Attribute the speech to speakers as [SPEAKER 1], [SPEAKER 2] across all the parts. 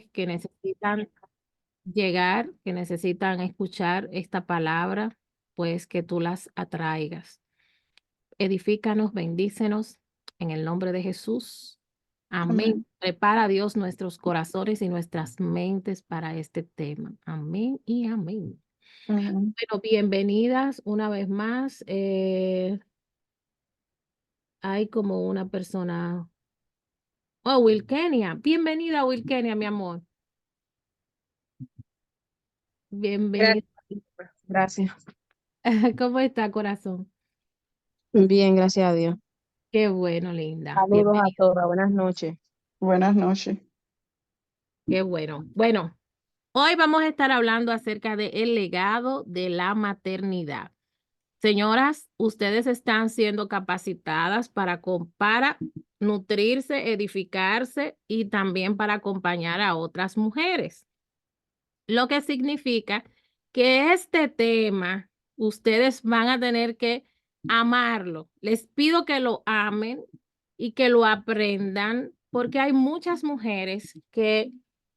[SPEAKER 1] que necesitan llegar, que necesitan escuchar esta palabra, pues que tú las atraigas. Edifícanos, bendícenos en el nombre de Jesús. Amén.
[SPEAKER 2] Amén.
[SPEAKER 1] Prepara Dios nuestros corazones y nuestras mentes para este tema. Amén y amén.
[SPEAKER 2] Amén.
[SPEAKER 1] Bueno, bienvenidas una vez más. Hay como una persona. Oh, Wilkenia. Bienvenida, Wilkenia, mi amor. Bienvenida.
[SPEAKER 2] Gracias.
[SPEAKER 1] ¿Cómo está, corazón?
[SPEAKER 2] Bien, gracias a Dios.
[SPEAKER 1] Qué bueno, linda.
[SPEAKER 2] Saludos a
[SPEAKER 1] Bienvenida.
[SPEAKER 2] todas. Buenas noches.
[SPEAKER 3] Buenas noches.
[SPEAKER 1] Qué bueno. Bueno, hoy vamos a estar hablando acerca del legado de la maternidad. Señoras, ustedes están siendo capacitadas para nutrirse, edificarse y también para acompañar a otras mujeres. Lo que significa que este tema ustedes van a tener que amarlo. Les pido que lo amen y que lo aprendan porque hay muchas mujeres que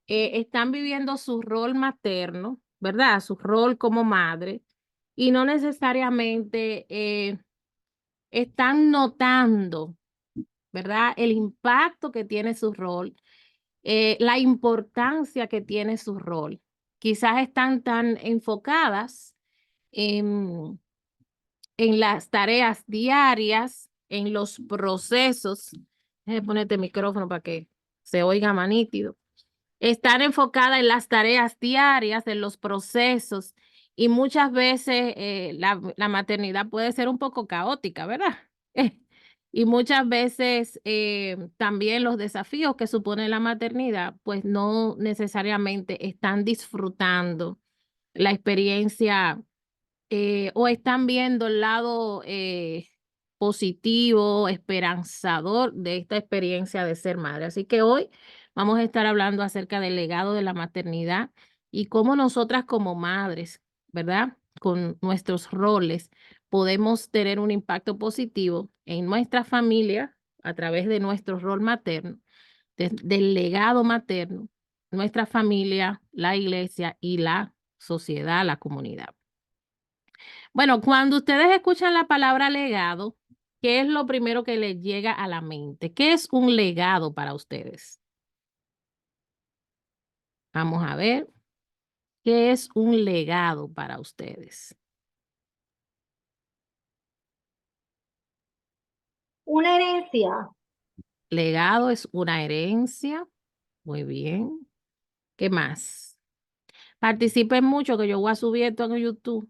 [SPEAKER 1] están viviendo su rol materno, ¿verdad? Su rol como madre y no necesariamente están notando, ¿verdad? El impacto que tiene su rol, la importancia que tiene su rol. Quizás están tan enfocadas en, en las tareas diarias, en los procesos. Déjame ponerte el micrófono para que se oiga más nítido. Están enfocadas en las tareas diarias, en los procesos, y muchas veces la maternidad puede ser un poco caótica, ¿verdad? Y muchas veces también los desafíos que supone la maternidad, pues no necesariamente están disfrutando la experiencia o están viendo el lado positivo, esperanzador de esta experiencia de ser madre. Así que hoy vamos a estar hablando acerca del legado de la maternidad y cómo nosotras como madres, ¿verdad? Con nuestros roles podemos tener un impacto positivo en nuestra familia a través de nuestro rol materno, del legado materno, nuestra familia, la iglesia y la sociedad, la comunidad. Bueno, cuando ustedes escuchan la palabra legado, ¿qué es lo primero que les llega a la mente? ¿Qué es un legado para ustedes? Vamos a ver. ¿Qué es un legado para ustedes?
[SPEAKER 4] Una herencia.
[SPEAKER 1] Legado es una herencia. Muy bien. ¿Qué más? Participen mucho que yo voy a subir esto en YouTube.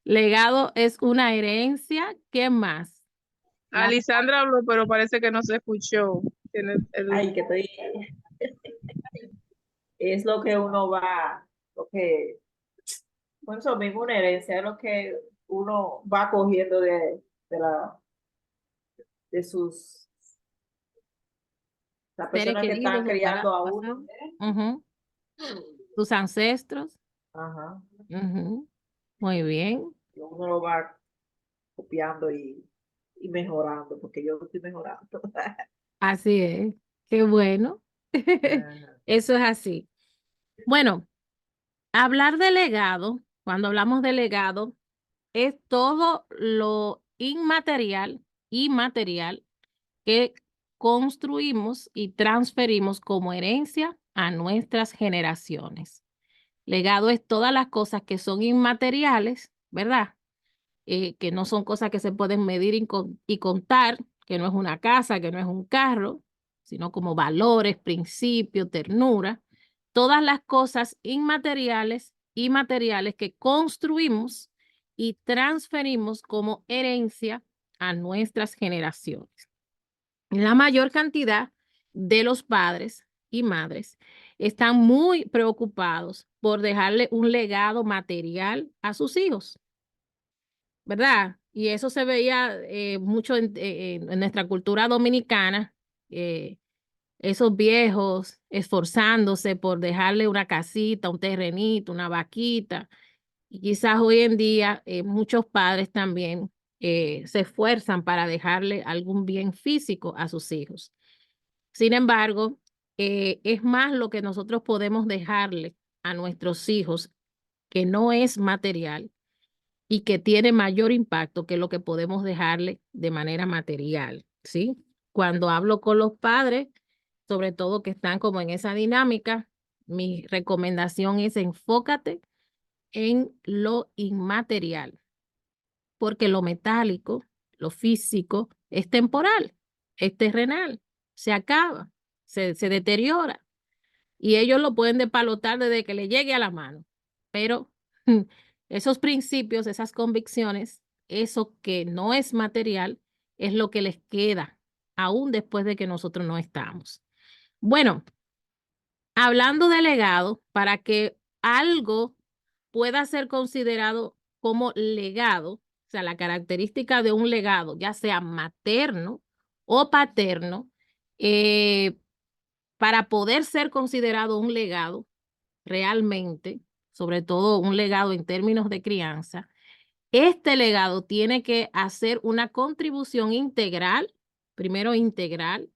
[SPEAKER 1] Legado es una herencia. ¿Qué más?
[SPEAKER 3] Alisandra habló, pero parece que no se escuchó.
[SPEAKER 4] Ay, que estoy. Es lo que uno va, por eso mismo una herencia, es lo que uno va cogiendo de las
[SPEAKER 1] Seres
[SPEAKER 4] personas que
[SPEAKER 1] queridos
[SPEAKER 4] están
[SPEAKER 1] ojalá
[SPEAKER 4] criando a
[SPEAKER 1] pasado.
[SPEAKER 4] uno.
[SPEAKER 1] Ujú. Tus ancestros.
[SPEAKER 4] Ajá.
[SPEAKER 1] Ujú. Muy bien.
[SPEAKER 4] Y uno lo va copiando y mejorando, porque yo lo estoy mejorando.
[SPEAKER 1] Así es. Qué bueno.
[SPEAKER 4] Ajá.
[SPEAKER 1] Eso es así. Bueno, hablar de legado, cuando hablamos de legado, es todo lo inmaterial y material que construimos y transferimos como herencia a nuestras generaciones. Legado es todas las cosas que son inmateriales, ¿verdad? Que no son cosas que se pueden medir y contar, que no es una casa, que no es un carro, sino como valores, principios, ternura. Todas las cosas inmateriales y materiales que construimos y transferimos como herencia a nuestras generaciones. La mayor cantidad de los padres y madres están muy preocupados por dejarle un legado material a sus hijos, ¿verdad? Y eso se veía mucho en nuestra cultura dominicana, eh, esos viejos esforzándose por dejarle una casita, un terrenito, una vaquita. Y quizás hoy en día muchos padres también se esfuerzan para dejarle algún bien físico a sus hijos. Sin embargo, es más lo que nosotros podemos dejarle a nuestros hijos, que no es material y que tiene mayor impacto que lo que podemos dejarle de manera material, ¿sí? Cuando hablo con los padres, sobre todo que están como en esa dinámica, mi recomendación es enfócate en lo inmaterial, porque lo metálico, lo físico, es temporal, es terrenal, se acaba, se deteriora y ellos lo pueden despalotar desde que le llegue a la mano. Pero esos principios, esas convicciones, eso que no es material, es lo que les queda, aún después de que nosotros no estamos. Bueno, hablando de legado, para que algo pueda ser considerado como legado, o sea, la característica de un legado, ya sea materno o paterno, para poder ser considerado un legado realmente, sobre todo un legado en términos de crianza, este legado tiene que hacer una contribución integral, primero integral,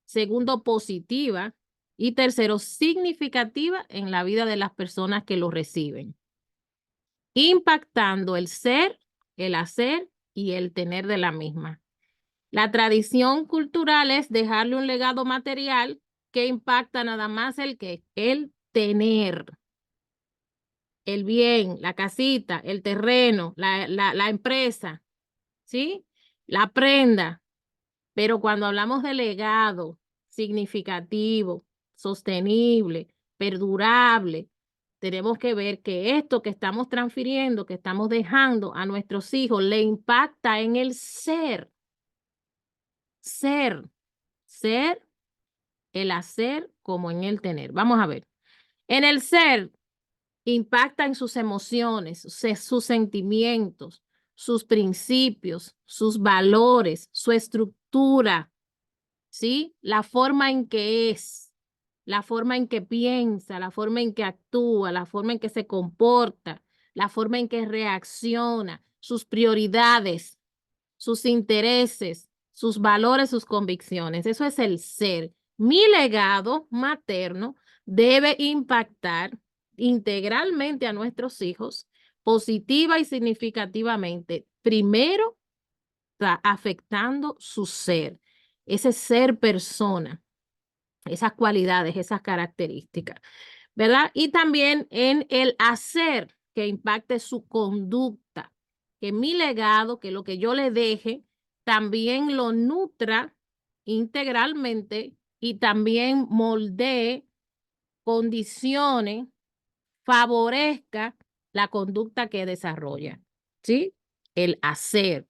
[SPEAKER 1] segundo positiva y tercero significativa en la vida de las personas que lo reciben, impactando el ser, el hacer y el tener de la misma. La tradición cultural es dejarle un legado material que impacta nada más el tener, el bien, la casita, el terreno, la empresa, ¿sí? La prenda. Pero cuando hablamos de legado significativo, sostenible, perdurable, tenemos que ver que esto que estamos transfiriendo, que estamos dejando a nuestros hijos, le impacta en el ser, el hacer como en el tener. Vamos a ver. En el ser impacta en sus emociones, sus sentimientos, sus principios, sus valores, su estructura, ¿sí? La forma en que es, la forma en que piensa, la forma en que actúa, la forma en que se comporta, la forma en que reacciona, sus prioridades, sus intereses, sus valores, sus convicciones. Eso es el ser. Mi legado materno debe impactar integralmente a nuestros hijos, positiva y significativamente, primero afectando su ser, ese ser persona, esas cualidades, esas características, ¿verdad? Y también en el hacer, que impacte su conducta, que mi legado, que lo que yo le deje, también lo nutra integralmente y también moldee, condicione, favorezca la conducta que desarrolla, ¿sí? El hacer.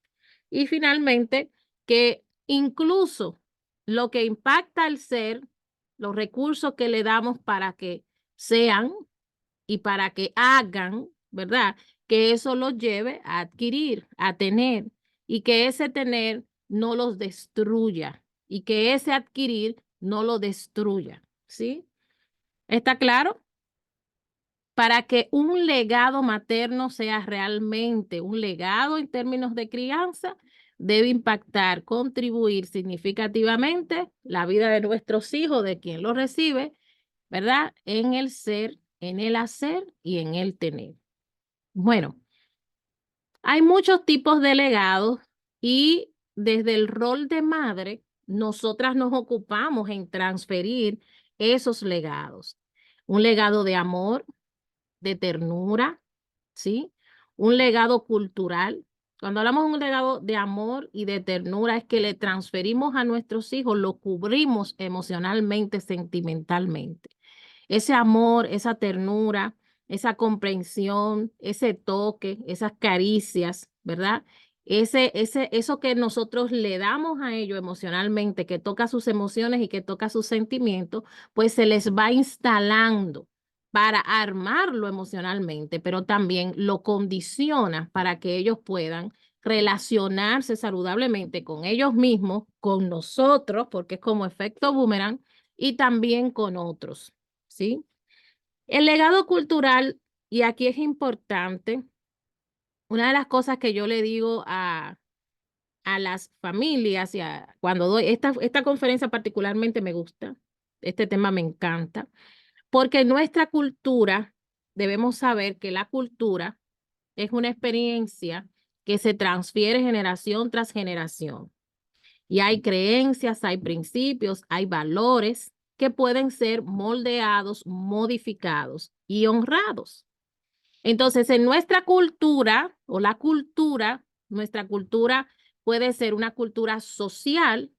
[SPEAKER 1] Y finalmente, que incluso lo que impacta al ser, los recursos que le damos para que sean y para que hagan, ¿verdad? Que eso los lleve a adquirir, a tener, y que ese tener no los destruya, y que ese adquirir no lo destruya, ¿sí? ¿Está claro? Para que un legado materno sea realmente un legado en términos de crianza, debe impactar, contribuir significativamente la vida de nuestros hijos, de quien lo recibe, ¿verdad? En el ser, en el hacer y en el tener. Bueno, hay muchos tipos de legados y desde el rol de madre, nosotras nos ocupamos en transferir esos legados. Un legado de amor, de ternura, ¿sí? Un legado cultural. Cuando hablamos de un legado de amor y de ternura, es que le transferimos a nuestros hijos, lo cubrimos emocionalmente, sentimentalmente. Ese amor, esa ternura, esa comprensión, ese toque, esas caricias, ¿verdad? Eso que nosotros le damos a ellos emocionalmente, que toca sus emociones y que toca sus sentimientos, pues se les va instalando para armarlo emocionalmente, pero también lo condiciona para que ellos puedan relacionarse saludablemente con ellos mismos, con nosotros, porque es como efecto boomerang, y también con otros, ¿sí? El legado cultural, y aquí es importante, una de las cosas que yo le digo a a las familias, cuando doy esta conferencia particularmente me gusta, este tema me encanta, porque en nuestra cultura debemos saber que la cultura es una experiencia que se transfiere generación tras generación. Y hay creencias, hay principios, hay valores que pueden ser moldeados, modificados y honrados. Entonces, en nuestra cultura o la cultura, nuestra cultura puede ser una cultura social,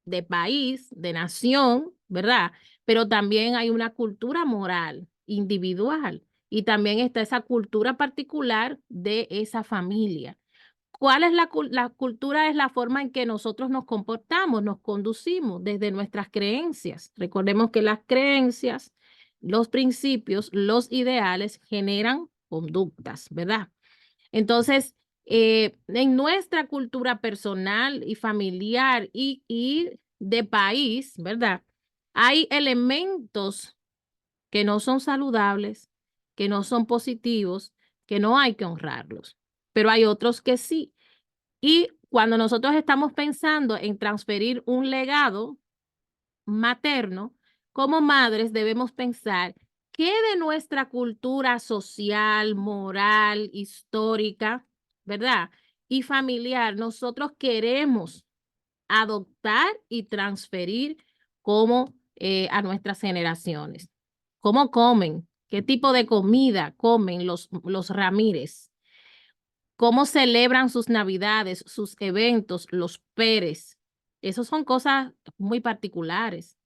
[SPEAKER 1] de país, de nación, ¿verdad? Pero también hay una cultura moral, individual, y también está esa cultura particular de esa familia. ¿Cuál es la cultura? Es la forma en que nosotros nos comportamos, nos conducimos desde nuestras creencias. Recordemos que las creencias, los principios, los ideales generan conductas, ¿verdad? Entonces, en nuestra cultura personal y familiar y de país, ¿verdad? Hay elementos que no son saludables, que no son positivos, que no hay que honrarlos, pero hay otros que sí. Y cuando nosotros estamos pensando en transferir un legado materno, como madres debemos pensar qué de nuestra cultura social, moral, histórica, ¿verdad? Y familiar nosotros queremos adoptar y transferir como a nuestras generaciones. ¿Cómo comen? ¿Qué tipo de comida comen los Ramírez? ¿Cómo celebran sus navidades, sus eventos, los Pérez? Esas son cosas muy particulares.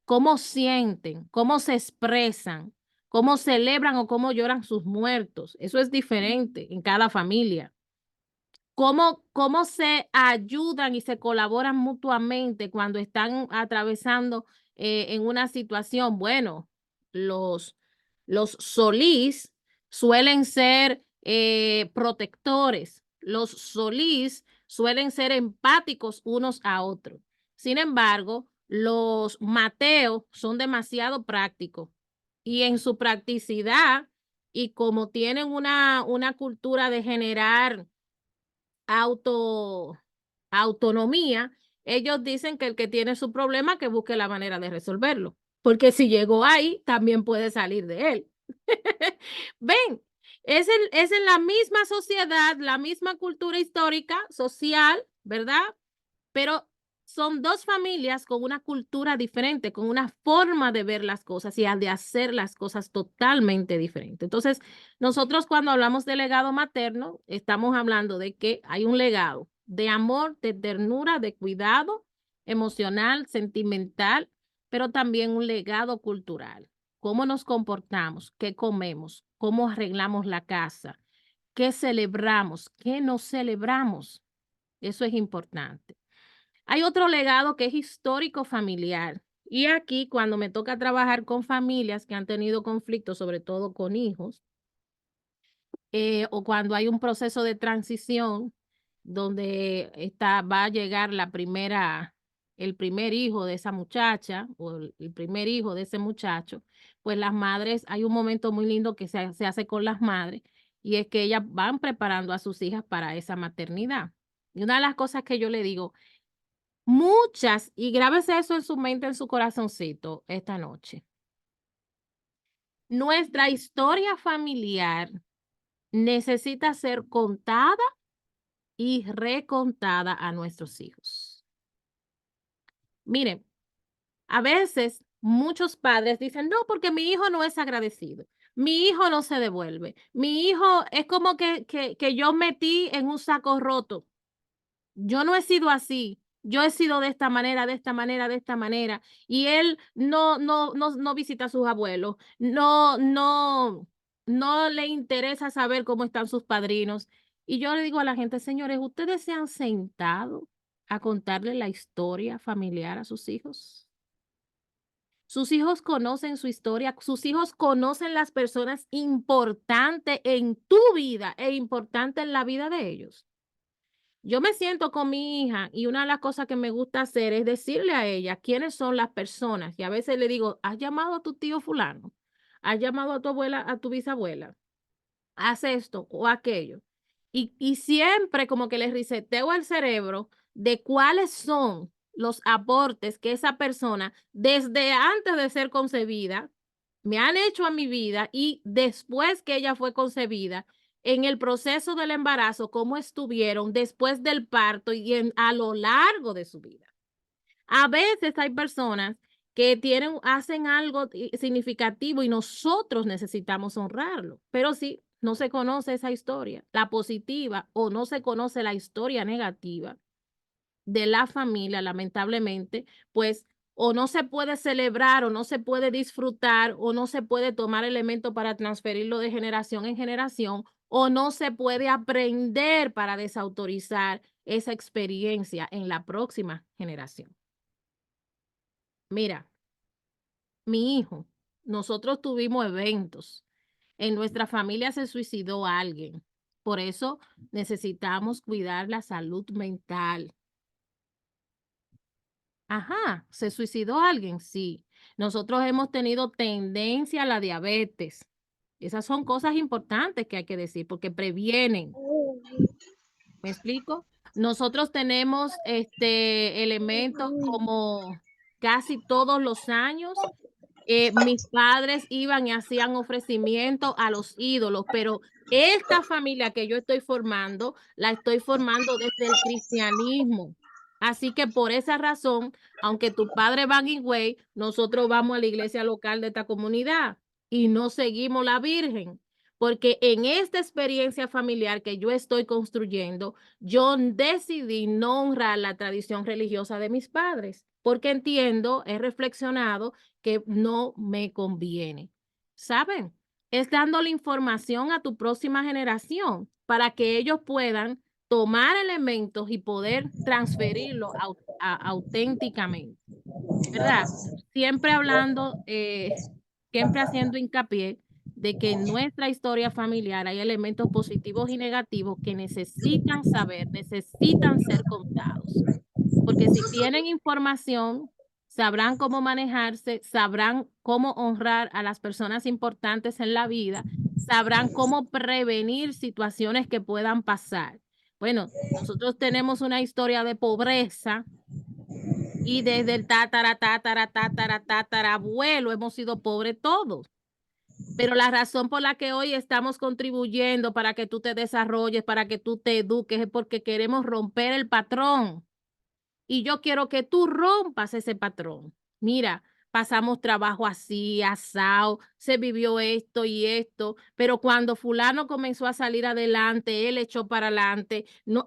[SPEAKER 1] ¿Cómo sienten? ¿Cómo se expresan? ¿Cómo celebran o cómo lloran sus muertos? Eso es diferente en cada familia. ¿Cómo se ayudan y se colaboran mutuamente cuando están atravesando en una situación? Bueno, los Solís suelen ser protectores. Los Solís suelen ser empáticos unos a otros. Sin embargo, los Mateo son demasiado prácticos y en su practicidad y como tienen una cultura de generar autonomía, ellos dicen que el que tiene su problema que busque la manera de resolverlo, porque si llegó ahí, también puede salir de él. Ven, es en la misma sociedad, la misma cultura histórica, social, ¿verdad? Pero son dos familias con una cultura diferente, con una forma de ver las cosas y de hacer las cosas totalmente diferente. Entonces, nosotros cuando hablamos de legado materno, estamos hablando de que hay un legado de amor, de ternura, de cuidado emocional, sentimental, pero también un legado cultural. ¿Cómo nos comportamos? ¿Qué comemos? ¿Cómo arreglamos la casa? ¿Qué celebramos? ¿Qué no celebramos? Eso es importante. Hay otro legado que es histórico familiar. Y aquí, cuando me toca trabajar con familias que han tenido conflictos, sobre todo con hijos, o cuando hay un proceso de transición donde va a llegar el primer hijo de esa muchacha o el primer hijo de ese muchacho, pues las madres, hay un momento muy lindo que se hace con las madres y es que ellas van preparando a sus hijas para esa maternidad. Y una de las cosas que yo le digo, muchas, y grábese eso en su mente, en su corazoncito esta noche. Nuestra historia familiar necesita ser contada y recontada a nuestros hijos. Miren, a veces muchos padres dicen, no, porque mi hijo no es agradecido. Mi hijo no se devuelve. Mi hijo es como que yo metí en un saco roto. Yo no he sido así. Yo he sido de esta manera, de esta manera, de esta manera. Y él no visita a sus abuelos. No le interesa saber cómo están sus padrinos. Y yo le digo a la gente, señores, ¿ustedes se han sentado a contarle la historia familiar a sus hijos? Sus hijos conocen su historia, sus hijos conocen las personas importantes en tu vida e importantes en la vida de ellos. Yo me siento con mi hija y una de las cosas que me gusta hacer es decirle a ella quiénes son las personas. Y a veces le digo, ¿has llamado a tu tío fulano? ¿Has llamado a tu abuela, a tu bisabuela? Haz esto o aquello. Y siempre como que les reseteo el cerebro de cuáles son los aportes que esa persona desde antes de ser concebida me han hecho a mi vida y después que ella fue concebida, en el proceso del embarazo, cómo estuvieron después del parto y a lo largo de su vida. A veces hay personas que hacen algo significativo y nosotros necesitamos honrarlo, pero si no se conoce esa historia, la positiva, o no se conoce la historia negativa de la familia, lamentablemente, pues o no se puede celebrar o no se puede disfrutar o no se puede tomar elementos para transferirlo de generación en generación o no se puede aprender para desautorizar esa experiencia en la próxima generación. Mira, mi hijo, nosotros tuvimos eventos. En nuestra familia se suicidó alguien. Por eso necesitamos cuidar la salud mental. Ajá, ¿se suicidó alguien? Sí. Nosotros hemos tenido tendencia a la diabetes. Esas son cosas importantes que hay que decir porque previenen. ¿Me explico? Nosotros tenemos elementos como casi todos los años. Mis padres iban y hacían ofrecimientos a los ídolos, pero esta familia que yo estoy formando, la estoy formando desde el cristianismo. Así que por esa razón, aunque tus padres van Higüey, nosotros vamos a la iglesia local de esta comunidad y no seguimos la Virgen. Porque en esta experiencia familiar que yo estoy construyendo, yo decidí no honrar la tradición religiosa de mis padres, porque entiendo, he reflexionado que no me conviene. ¿Saben? Es dándole información a tu próxima generación para que ellos puedan tomar elementos y poder transferirlo auténticamente, ¿verdad? Siempre hablando, siempre haciendo hincapié de que en nuestra historia familiar hay elementos positivos y negativos que necesitan saber, necesitan ser contados. Porque si tienen información, sabrán cómo manejarse, sabrán cómo honrar a las personas importantes en la vida, sabrán cómo prevenir situaciones que puedan pasar. Bueno, nosotros tenemos una historia de pobreza y desde el tatarabuelo hemos sido pobres todos. Pero la razón por la que hoy estamos contribuyendo para que tú te desarrolles, para que tú te eduques, es porque queremos romper el patrón. Y yo quiero que tú rompas ese patrón. Mira, pasamos trabajo así, asado, se vivió esto y esto, pero cuando fulano comenzó a salir adelante, él echó para adelante. No,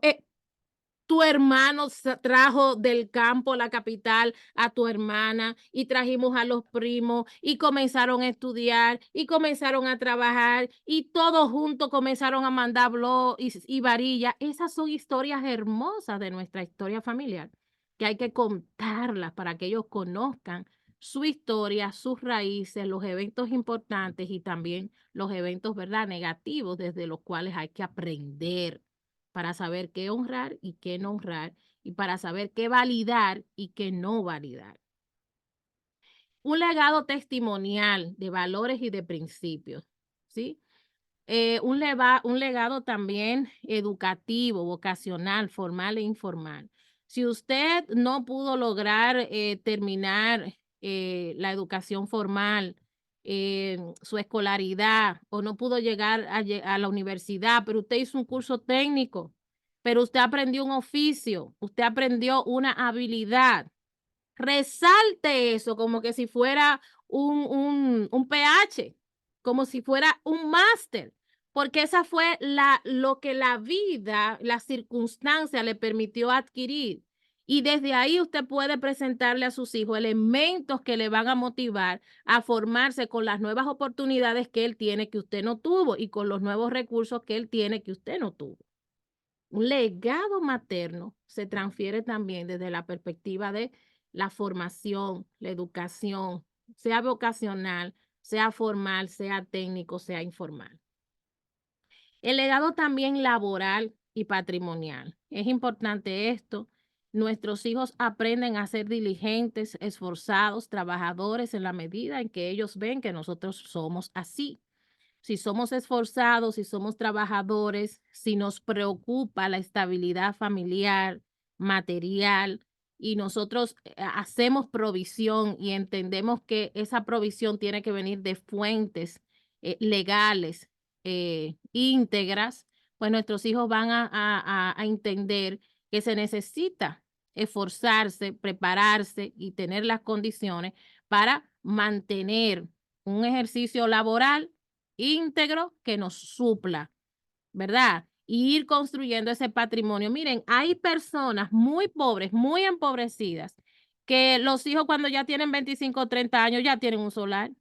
[SPEAKER 1] tu hermano trajo del campo a la capital a tu hermana y trajimos a los primos y comenzaron a estudiar y comenzaron a trabajar y todos juntos comenzaron a mandar blog y varilla. Esas son historias hermosas de nuestra historia familiar que hay que contarlas para que ellos conozcan su historia, sus raíces, los eventos importantes y también los eventos, ¿verdad?, negativos desde los cuales hay que aprender para saber qué honrar y qué no honrar, y para saber qué validar y qué no validar. Un legado testimonial de valores y de principios, ¿sí? Un legado también educativo, vocacional, formal e informal. Si usted no pudo lograr terminar la educación formal, su escolaridad, o no pudo llegar a la universidad, pero usted hizo un curso técnico, pero usted aprendió un oficio, usted aprendió una habilidad, resalte eso como que si fuera un PH, como si fuera un máster, porque esa fue lo que la vida, la circunstancia le permitió adquirir. Y desde ahí usted puede presentarle a sus hijos elementos que le van a motivar a formarse con las nuevas oportunidades que él tiene que usted no tuvo y con los nuevos recursos que él tiene que usted no tuvo. Un legado materno se transfiere también desde la perspectiva de la formación, la educación, sea vocacional, sea formal, sea técnico, sea informal. El legado también laboral y patrimonial. Es importante esto. Nuestros hijos aprenden a ser diligentes, esforzados, trabajadores en la medida en que ellos ven que nosotros somos así. si somos esforzados, si somos trabajadores, si nos preocupa la estabilidad familiar, material, y nosotros hacemos provisión y entendemos que esa provisión tiene que venir de fuentes legales, íntegras, pues nuestros hijos van a entender que se necesita esforzarse, prepararse y tener las condiciones para mantener un ejercicio laboral íntegro que nos supla, ¿verdad? Y ir construyendo ese patrimonio. Miren, hay personas muy pobres, muy empobrecidas, que los hijos cuando ya tienen 25 o 30 años ya tienen un solar.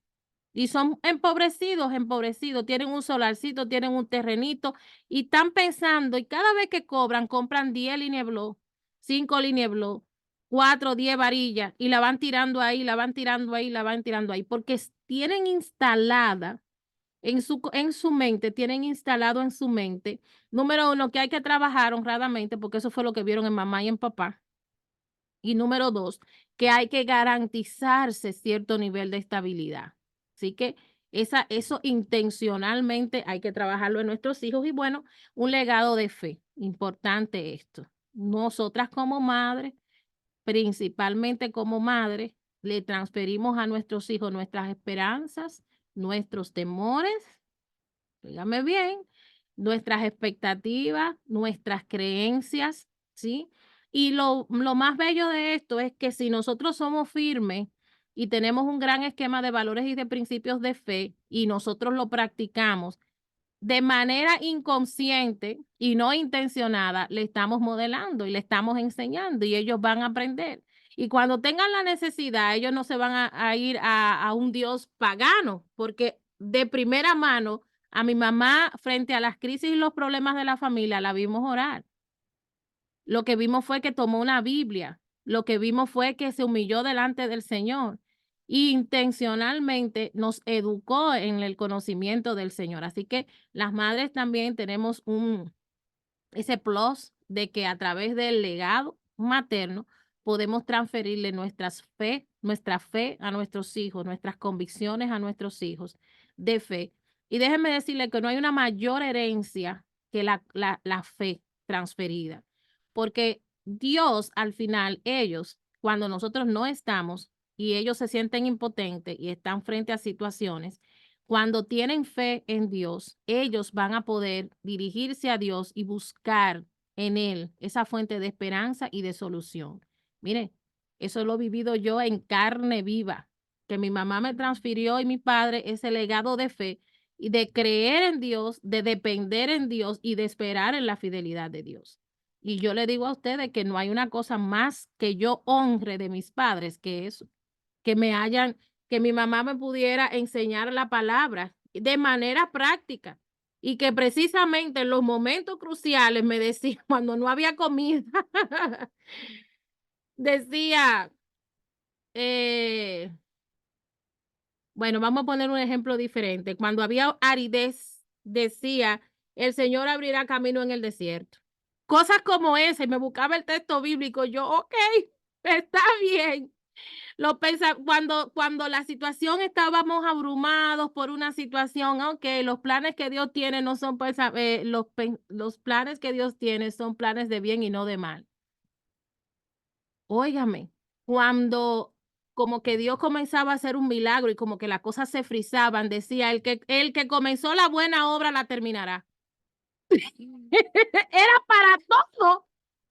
[SPEAKER 1] Y son empobrecidos, tienen un solarcito, tienen un terrenito y están pensando y cada vez que cobran, compran 10 líneas Blow, 5 líneas Blow, 4, 10 varillas y la van tirando ahí, la van tirando ahí, la van tirando ahí, porque tienen instalada en su mente, tienen instalado en su mente, número uno, que hay que trabajar honradamente, porque eso fue lo que vieron en mamá y en papá. Y número dos, que hay que garantizarse cierto nivel de estabilidad. Así que eso intencionalmente hay que trabajarlo en nuestros hijos y bueno, un legado de fe. Importante esto. Nosotras como madres, principalmente como madres, le transferimos a nuestros hijos nuestras esperanzas, nuestros temores, dígame bien, nuestras expectativas, nuestras creencias, ¿sí? Y lo más bello de esto es que si nosotros somos firmes y tenemos un gran esquema de valores y de principios de fe y nosotros lo practicamos de manera inconsciente y no intencionada, le estamos modelando y le estamos enseñando y ellos van a aprender. Y cuando tengan la necesidad, ellos no se van a ir a un Dios pagano, porque de primera mano a mi mamá frente a las crisis y los problemas de la familia la vimos orar. Lo que vimos fue que tomó una Biblia. Lo que vimos fue que se humilló delante del Señor. Y intencionalmente nos educó en el conocimiento del Señor. Así que las madres también tenemos ese plus de que a través del legado materno podemos transferirle nuestra fe a nuestros hijos, nuestras convicciones a nuestros hijos de fe. Y déjenme decirle que no hay una mayor herencia que la fe transferida, porque Dios al final, ellos, cuando nosotros no estamos y ellos se sienten impotentes y están frente a situaciones, cuando tienen fe en Dios, ellos van a poder dirigirse a Dios y buscar en Él esa fuente de esperanza y de solución. Mire, eso lo he vivido yo en carne viva, que mi mamá me transfirió y mi padre ese legado de fe y de creer en Dios, de depender en Dios y de esperar en la fidelidad de Dios. Y yo le digo a ustedes que no hay una cosa más que yo honre de mis padres que eso, que que mi mamá me pudiera enseñar la palabra de manera práctica y que precisamente en los momentos cruciales me decía, cuando no había comida, decía, bueno, vamos a poner un ejemplo diferente. Cuando había aridez, decía, el Señor abrirá camino en el desierto. Cosas como esa, y me buscaba el texto bíblico, yo, ok, está bien. Cuando la situación estábamos abrumados por una situación, aunque los planes que Dios tiene no son los planes que Dios tiene son planes de bien y no de mal. Óigame, cuando como que Dios comenzaba a hacer un milagro y como que las cosas se frisaban, decía, el que comenzó la buena obra la terminará. Era para todo.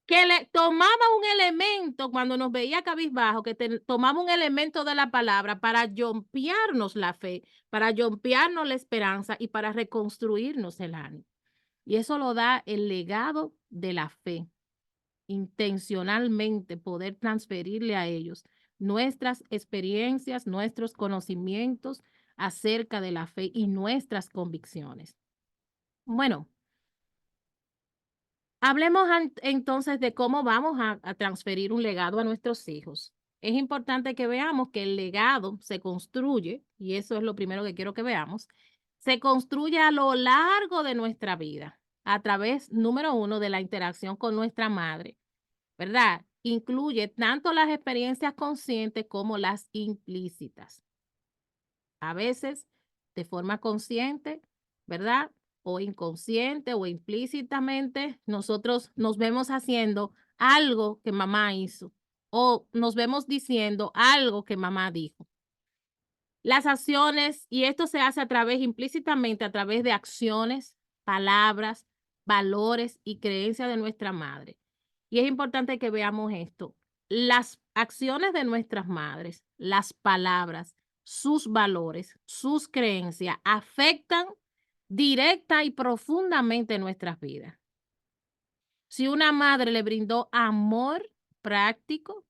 [SPEAKER 1] Que le tomaba un elemento cuando nos veía cabizbajo, que tomaba un elemento de la palabra para yompearnos la fe, para yompearnos la esperanza y para reconstruirnos el ánimo. Y eso lo da el legado de la fe. Intencionalmente poder transferirle a ellos nuestras experiencias, nuestros conocimientos acerca de la fe y nuestras convicciones. Bueno, hablemos entonces de cómo vamos a transferir un legado a nuestros hijos. Es importante que veamos que el legado se construye, y eso es lo primero que quiero que veamos, se construye a lo largo de nuestra vida, a través, número uno, de la interacción con nuestra madre, ¿verdad? Incluye tanto las experiencias conscientes como las implícitas. A veces, de forma consciente, ¿verdad? O inconsciente o implícitamente, nosotros nos vemos haciendo algo que mamá hizo o nos vemos diciendo algo que mamá dijo. Las acciones, y esto se hace a través, implícitamente, a través de acciones, palabras, valores y creencias de nuestra madre. Y es importante que veamos esto. Las acciones de nuestras madres, las palabras, sus valores, sus creencias afectan directa y profundamente nuestras vidas. Si una madre le brindó amor práctico,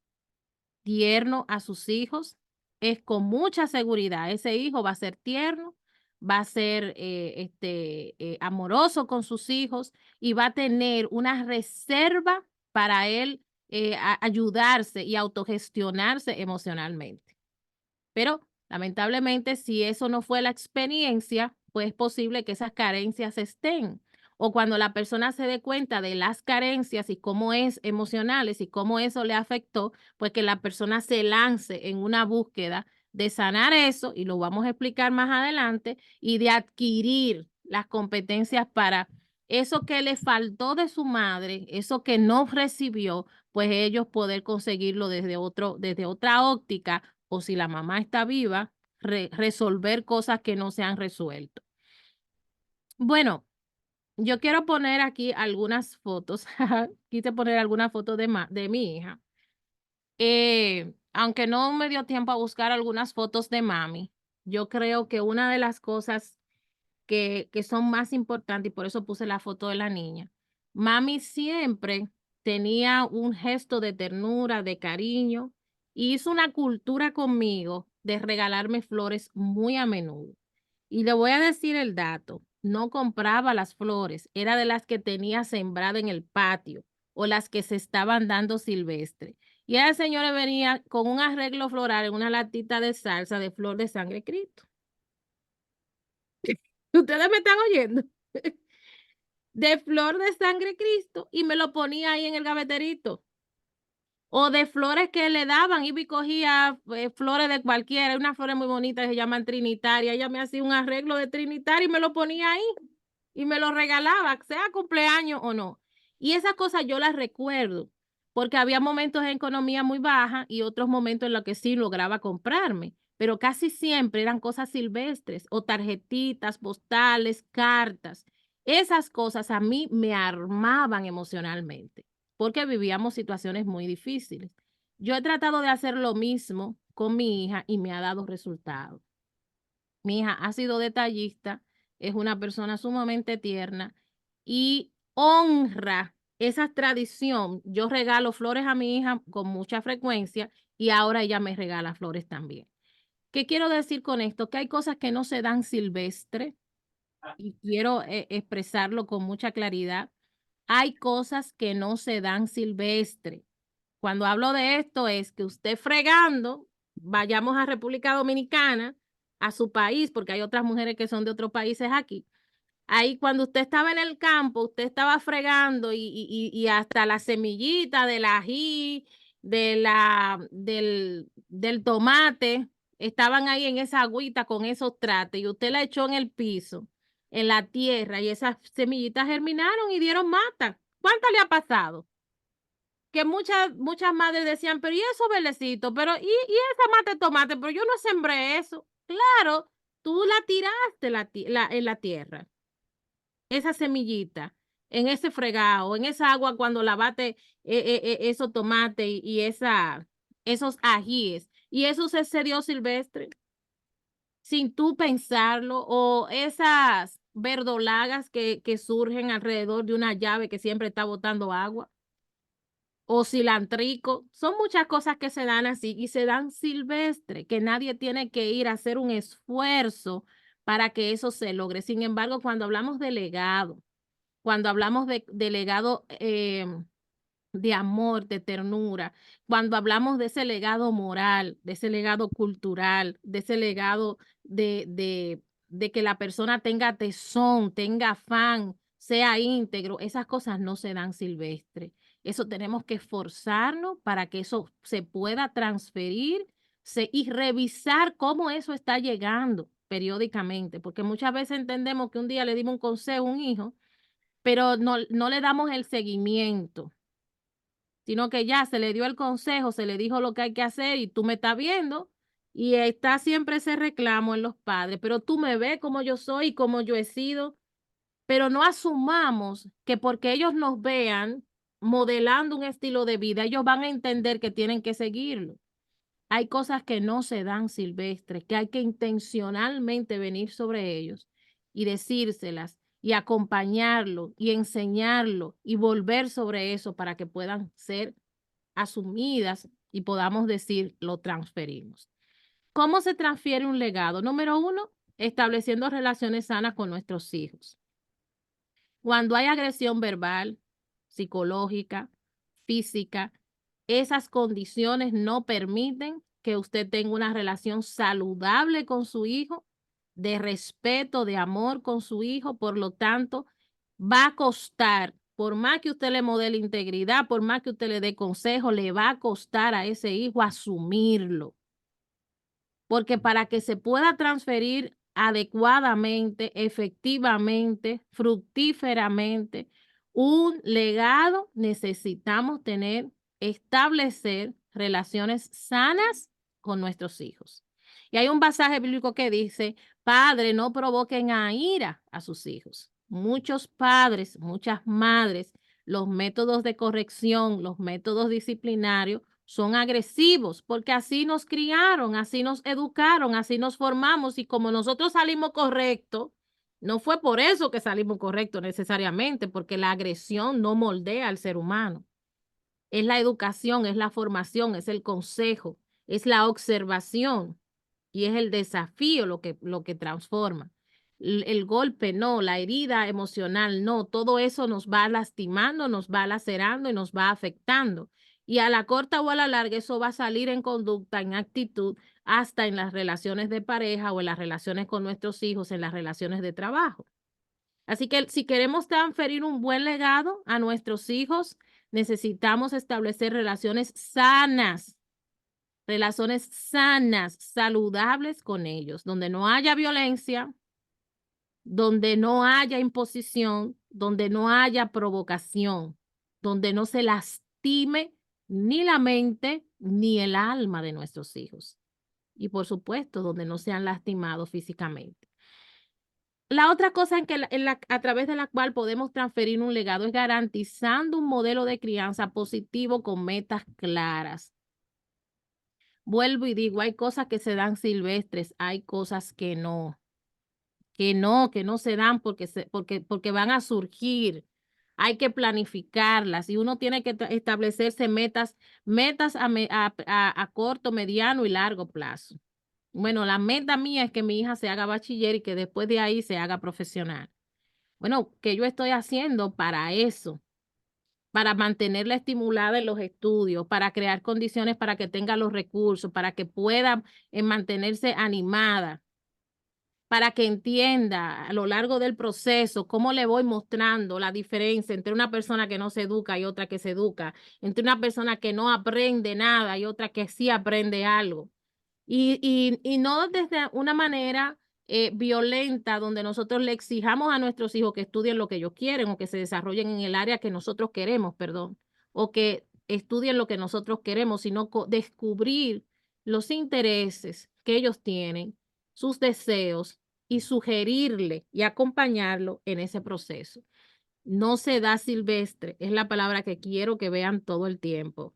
[SPEAKER 1] tierno a sus hijos, es con mucha seguridad. Ese hijo va a ser tierno, va a ser amoroso con sus hijos y va a tener una reserva para él ayudarse y autogestionarse emocionalmente. Pero lamentablemente, si eso no fue la experiencia, pues es posible que esas carencias estén. O cuando la persona se dé cuenta de las carencias y cómo es emocionales y cómo eso le afectó, pues que la persona se lance en una búsqueda de sanar eso, y lo vamos a explicar más adelante, y de adquirir las competencias para eso que le faltó de su madre, eso que no recibió, pues ellos poder conseguirlo desde otra óptica, o si la mamá está viva, resolver cosas que no se han resuelto. Bueno, yo quiero poner aquí algunas fotos. Quise poner algunas fotos de mi hija. Aunque no me dio tiempo a buscar algunas fotos de mami, yo creo que una de las cosas que son más importantes, y por eso puse la foto de la niña, mami siempre tenía un gesto de ternura, de cariño, y hizo una cultura conmigo de regalarme flores muy a menudo. Y le voy a decir el dato, no compraba las flores, era de las que tenía sembrada en el patio o las que se estaban dando silvestre. Y el señor venía con un arreglo floral en una latita de salsa de flor de sangre Cristo. Ustedes me están oyendo. De flor de sangre Cristo, y me lo ponía ahí en el gaveterito. O de flores que le daban, y cogía flores de cualquiera, unas flores muy bonitas que se llaman trinitaria. Ella me hacía un arreglo de trinitaria y me lo ponía ahí y me lo regalaba, sea cumpleaños o no. Y esas cosas yo las recuerdo, porque había momentos de economía muy baja y otros momentos en los que sí lograba comprarme, pero casi siempre eran cosas silvestres o tarjetitas, postales, cartas. Esas cosas a mí me armaban emocionalmente, porque vivíamos situaciones muy difíciles. Yo he tratado de hacer lo mismo con mi hija y me ha dado resultados. Mi hija ha sido detallista, es una persona sumamente tierna y honra esa tradición. Yo regalo flores a mi hija con mucha frecuencia y ahora ella me regala flores también. ¿Qué quiero decir con esto? Que hay cosas que no se dan silvestre, y quiero expresarlo con mucha claridad. Hay cosas que no se dan silvestre. Cuando hablo de esto es que usted fregando, vayamos a República Dominicana, a su país, porque hay otras mujeres que son de otros países aquí. Ahí cuando usted estaba en el campo, usted estaba fregando y hasta la semillita del ají, del tomate, estaban ahí en esa agüita con esos trates y usted la echó en el piso, en la tierra, y esas semillitas germinaron y dieron mata. ¿Cuánto le ha pasado? Que muchas madres decían, pero ¿y eso, verdecito? Pero ¿y esa mata de tomate? Pero yo no sembré eso. Claro, tú la tiraste en la tierra, esa semillita, en ese fregado, en esa agua cuando lavaste esos tomates esos ajíes, y eso se dio silvestre sin tú pensarlo, o esas verdolagas que surgen alrededor de una llave que siempre está botando agua, o cilantrico. Son muchas cosas que se dan así y se dan silvestre, que nadie tiene que ir a hacer un esfuerzo para que eso se logre. Sin embargo, cuando hablamos de legado, cuando hablamos de legado de amor, de ternura, cuando hablamos de ese legado moral, de ese legado cultural, de ese legado de que la persona tenga tesón, tenga afán, sea íntegro, esas cosas no se dan silvestre. Eso tenemos que esforzarnos para que eso se pueda transferir y revisar cómo eso está llegando. periódicamente, porque muchas veces entendemos que un día le dimos un consejo a un hijo, pero no le damos el seguimiento, sino que ya se le dio el consejo, se le dijo lo que hay que hacer y tú me estás viendo y está siempre ese reclamo en los padres, pero tú me ves como yo soy y como yo he sido, pero no asumamos que porque ellos nos vean modelando un estilo de vida, ellos van a entender que tienen que seguirlo. Hay cosas que no se dan silvestres, que hay que intencionalmente venir sobre ellos y decírselas y acompañarlo y enseñarlo y volver sobre eso para que puedan ser asumidas y podamos decir, lo transferimos. ¿Cómo se transfiere un legado? Número 1, estableciendo relaciones sanas con nuestros hijos. Cuando hay agresión verbal, psicológica, física, esas condiciones no permiten que usted tenga una relación saludable con su hijo, de respeto, de amor con su hijo. Por lo tanto, va a costar, por más que usted le modele integridad, por más que usted le dé consejo, le va a costar a ese hijo asumirlo. Porque para que se pueda transferir adecuadamente, efectivamente, fructíferamente, un legado, necesitamos establecer relaciones sanas con nuestros hijos. Y hay un pasaje bíblico que dice, padre, no provoquen a ira a sus hijos. Muchos padres, muchas madres, los métodos de corrección, los métodos disciplinarios son agresivos porque así nos criaron, así nos educaron, así nos formamos y como nosotros salimos correctos, no fue por eso que salimos correctos necesariamente, porque la agresión no moldea al ser humano. Es la educación, es la formación, es el consejo, es la observación y es el desafío lo que transforma. El golpe no, la herida emocional no, todo eso nos va lastimando, nos va lacerando y nos va afectando. Y a la corta o a la larga eso va a salir en conducta, en actitud, hasta en las relaciones de pareja o en las relaciones con nuestros hijos, en las relaciones de trabajo. Así que si queremos transferir un buen legado a nuestros hijos, necesitamos establecer relaciones sanas, saludables con ellos, donde no haya violencia, donde no haya imposición, donde no haya provocación, donde no se lastime ni la mente ni el alma de nuestros hijos. Y por supuesto, donde no sean lastimados físicamente. La otra cosa a través de la cual podemos transferir un legado es garantizando un modelo de crianza positivo con metas claras. Vuelvo y digo, hay cosas que se dan silvestres, hay cosas que no se dan porque van a surgir. Hay que planificarlas y uno tiene que establecerse metas a corto, mediano y largo plazo. Bueno, la meta mía es que mi hija se haga bachiller y que después de ahí se haga profesional. Bueno, ¿qué yo estoy haciendo para eso? Para mantenerla estimulada en los estudios, para crear condiciones para que tenga los recursos, para que pueda mantenerse animada, para que entienda a lo largo del proceso cómo le voy mostrando la diferencia entre una persona que no se educa y otra que se educa, entre una persona que no aprende nada y otra que sí aprende algo. Y no desde una manera violenta donde nosotros le exijamos a nuestros hijos que estudien lo que ellos quieren o que se desarrollen en el área que nosotros queremos, perdón, o que estudien lo que nosotros queremos, sino descubrir los intereses que ellos tienen, sus deseos y sugerirle y acompañarlo en ese proceso. No se da silvestre, es la palabra que quiero que vean todo el tiempo.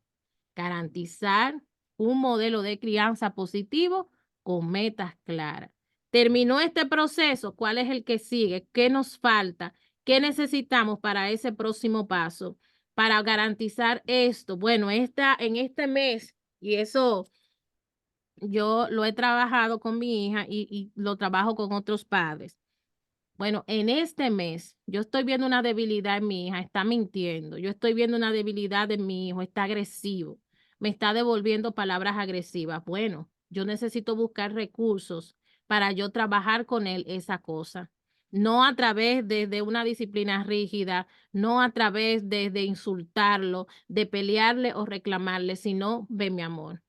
[SPEAKER 1] Garantizar un modelo de crianza positivo con metas claras. Terminó este proceso, ¿cuál es el que sigue? ¿Qué nos falta? ¿Qué necesitamos para ese próximo paso? Para garantizar esto. Bueno, en este mes, y eso yo lo he trabajado con mi hija y lo trabajo con otros padres. Bueno, en este mes yo estoy viendo una debilidad en mi hija, está mintiendo. Yo estoy viendo una debilidad en mi hijo, está agresivo. Me está devolviendo palabras agresivas. Bueno, yo necesito buscar recursos para yo trabajar con él esa cosa. No a través de una disciplina rígida, no a través de insultarlo, de pelearle o reclamarle, sino, ven mi amor,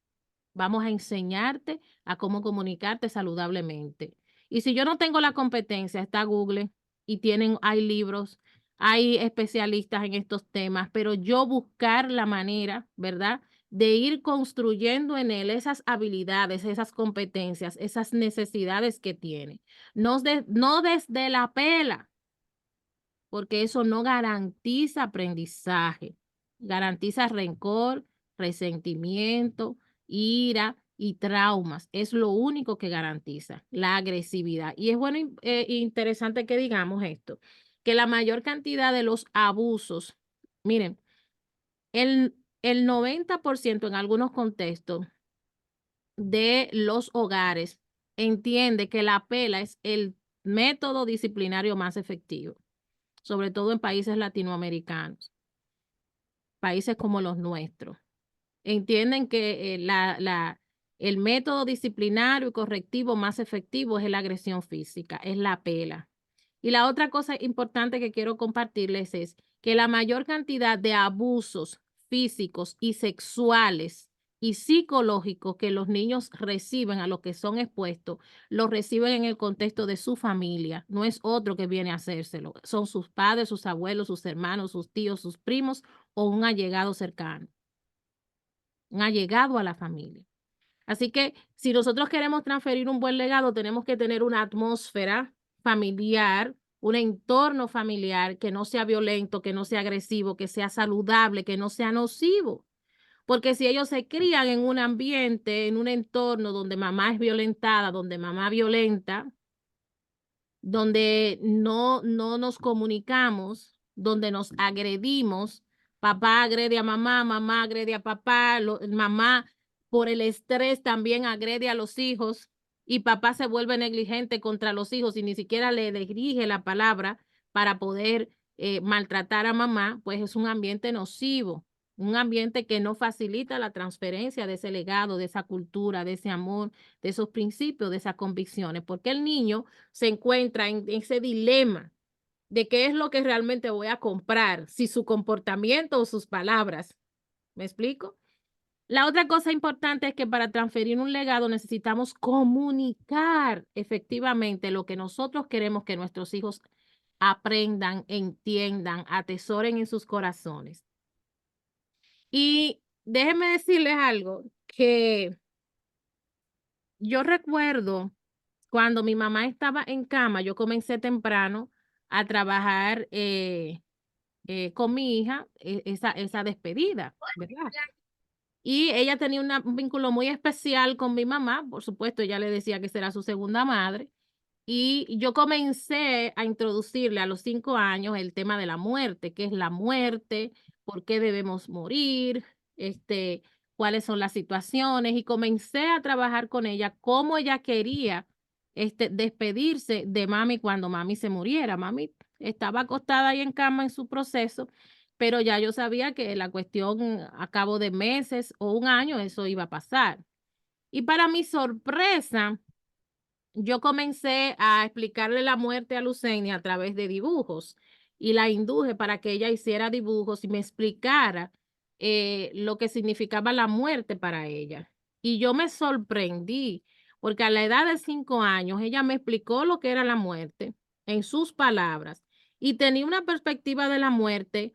[SPEAKER 1] vamos a enseñarte a cómo comunicarte saludablemente. Y si yo no tengo la competencia, está Google y hay libros, hay especialistas en estos temas, pero yo buscar la manera, ¿verdad?, de ir construyendo en él esas habilidades, esas competencias, esas necesidades que tiene. No desde la pela, porque eso no garantiza aprendizaje, garantiza rencor, resentimiento, ira y traumas. Es lo único que garantiza la agresividad. Y es bueno interesante que digamos esto, que la mayor cantidad de los abusos, miren, el 90% en algunos contextos de los hogares entiende que la pela es el método disciplinario más efectivo, sobre todo en países latinoamericanos, países como los nuestros. Entienden que el método disciplinario y correctivo más efectivo es la agresión física, es la pela. Y la otra cosa importante que quiero compartirles es que la mayor cantidad de abusos físicos y sexuales y psicológicos que los niños reciben, a los que son expuestos, los reciben en el contexto de su familia. No es otro que viene a hacérselo. Son sus padres, sus abuelos, sus hermanos, sus tíos, sus primos o un allegado cercano, un allegado a la familia. Así que si nosotros queremos transferir un buen legado, tenemos que tener una atmósfera familiar, un entorno familiar que no sea violento, que no sea agresivo, que sea saludable, que no sea nocivo. Porque si ellos se crían en un ambiente, en un entorno donde mamá es violentada, donde mamá violenta, donde no nos comunicamos, donde nos agredimos, papá agrede a mamá, mamá agrede a papá, mamá por el estrés también agrede a los hijos y papá se vuelve negligente contra los hijos y ni siquiera le dirige la palabra para poder maltratar a mamá, pues es un ambiente nocivo, un ambiente que no facilita la transferencia de ese legado, de esa cultura, de ese amor, de esos principios, de esas convicciones, porque el niño se encuentra en ese dilema de qué es lo que realmente voy a comprar, si su comportamiento o sus palabras. ¿Me explico? La otra cosa importante es que para transferir un legado necesitamos comunicar efectivamente lo que nosotros queremos que nuestros hijos aprendan, entiendan, atesoren en sus corazones. Y déjenme decirles algo, que yo recuerdo cuando mi mamá estaba en cama, yo comencé temprano a trabajar con mi hija, esa despedida, ¿verdad? Y ella tenía un vínculo muy especial con mi mamá, por supuesto, ella le decía que será su segunda madre. Y yo comencé a introducirle a los 5 años el tema de la muerte, qué es la muerte, por qué debemos morir, cuáles son las situaciones, y comencé a trabajar con ella cómo ella quería despedirse de mami cuando mami se muriera. Mami estaba acostada ahí en cama en su proceso, pero ya yo sabía que la cuestión a cabo de meses o un año eso iba a pasar. Y para mi sorpresa, yo comencé a explicarle la muerte a Lucenia a través de dibujos y la induje para que ella hiciera dibujos y me explicara lo que significaba la muerte para ella. Y yo me sorprendí porque a la edad de 5 años ella me explicó lo que era la muerte en sus palabras y tenía una perspectiva de la muerte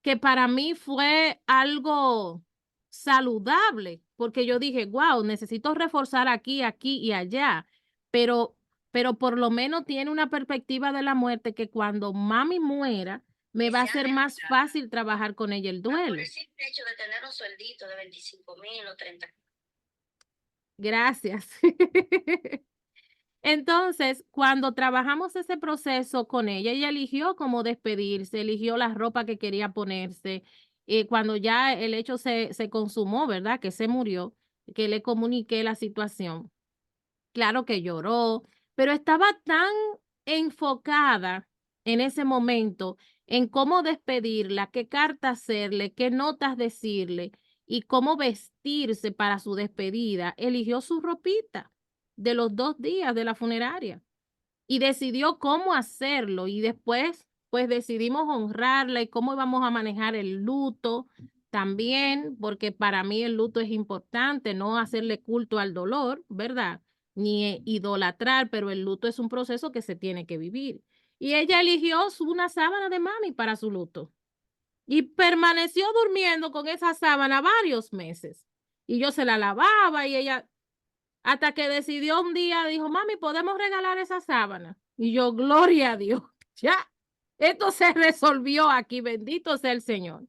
[SPEAKER 1] que para mí fue algo saludable, porque yo dije, wow, necesito reforzar aquí, aquí y allá, pero, pero por lo menos tiene una perspectiva de la muerte que cuando mami muera, me va a ser más fácil trabajar con ella el duelo. Por el simple hecho de tener un sueldito de 25,000 o 30. Gracias. Entonces, cuando trabajamos ese proceso con ella, ella eligió cómo despedirse, eligió la ropa que quería ponerse. Cuando ya el hecho se consumó, ¿verdad? Que se murió, que le comuniqué la situación. Claro que lloró, pero estaba tan enfocada en ese momento en cómo despedirla, qué carta hacerle, qué notas decirle y cómo vestirse para su despedida. Eligió su ropita de los 2 días de la funeraria y decidió cómo hacerlo y después pues decidimos honrarla y cómo íbamos a manejar el luto también, porque para mí el luto es importante, no hacerle culto al dolor, ¿verdad? ni idolatrar, pero el luto es un proceso que se tiene que vivir. Y ella eligió una sábana de mami para su luto. Y permaneció durmiendo con esa sábana varios meses. Y yo se la lavaba y ella, hasta que decidió un día, dijo, mami, ¿podemos regalar esa sábana? Y yo, gloria a Dios, ya, esto se resolvió aquí, bendito sea el Señor.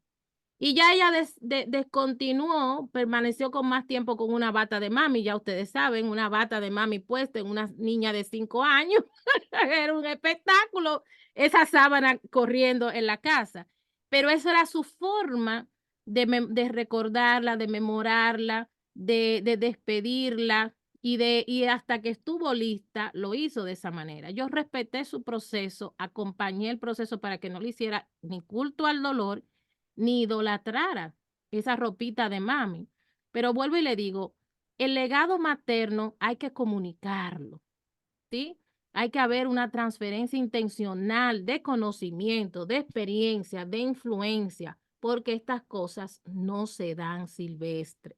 [SPEAKER 1] Y ya ella descontinuó, permaneció con más tiempo con una bata de mami, ya ustedes saben, una bata de mami puesta en una niña de 5 años. Era un espectáculo, esa sábana corriendo en la casa. Pero eso era su forma de recordarla, de memorarla, de despedirla, y hasta que estuvo lista, lo hizo de esa manera. Yo respeté su proceso, acompañé el proceso para que no le hiciera ni culto al dolor, ni idolatrara esa ropita de mami. Pero vuelvo y le digo, el legado materno hay que comunicarlo, ¿sí? Hay que haber una transferencia intencional de conocimiento, de experiencia, de influencia, porque estas cosas no se dan silvestre.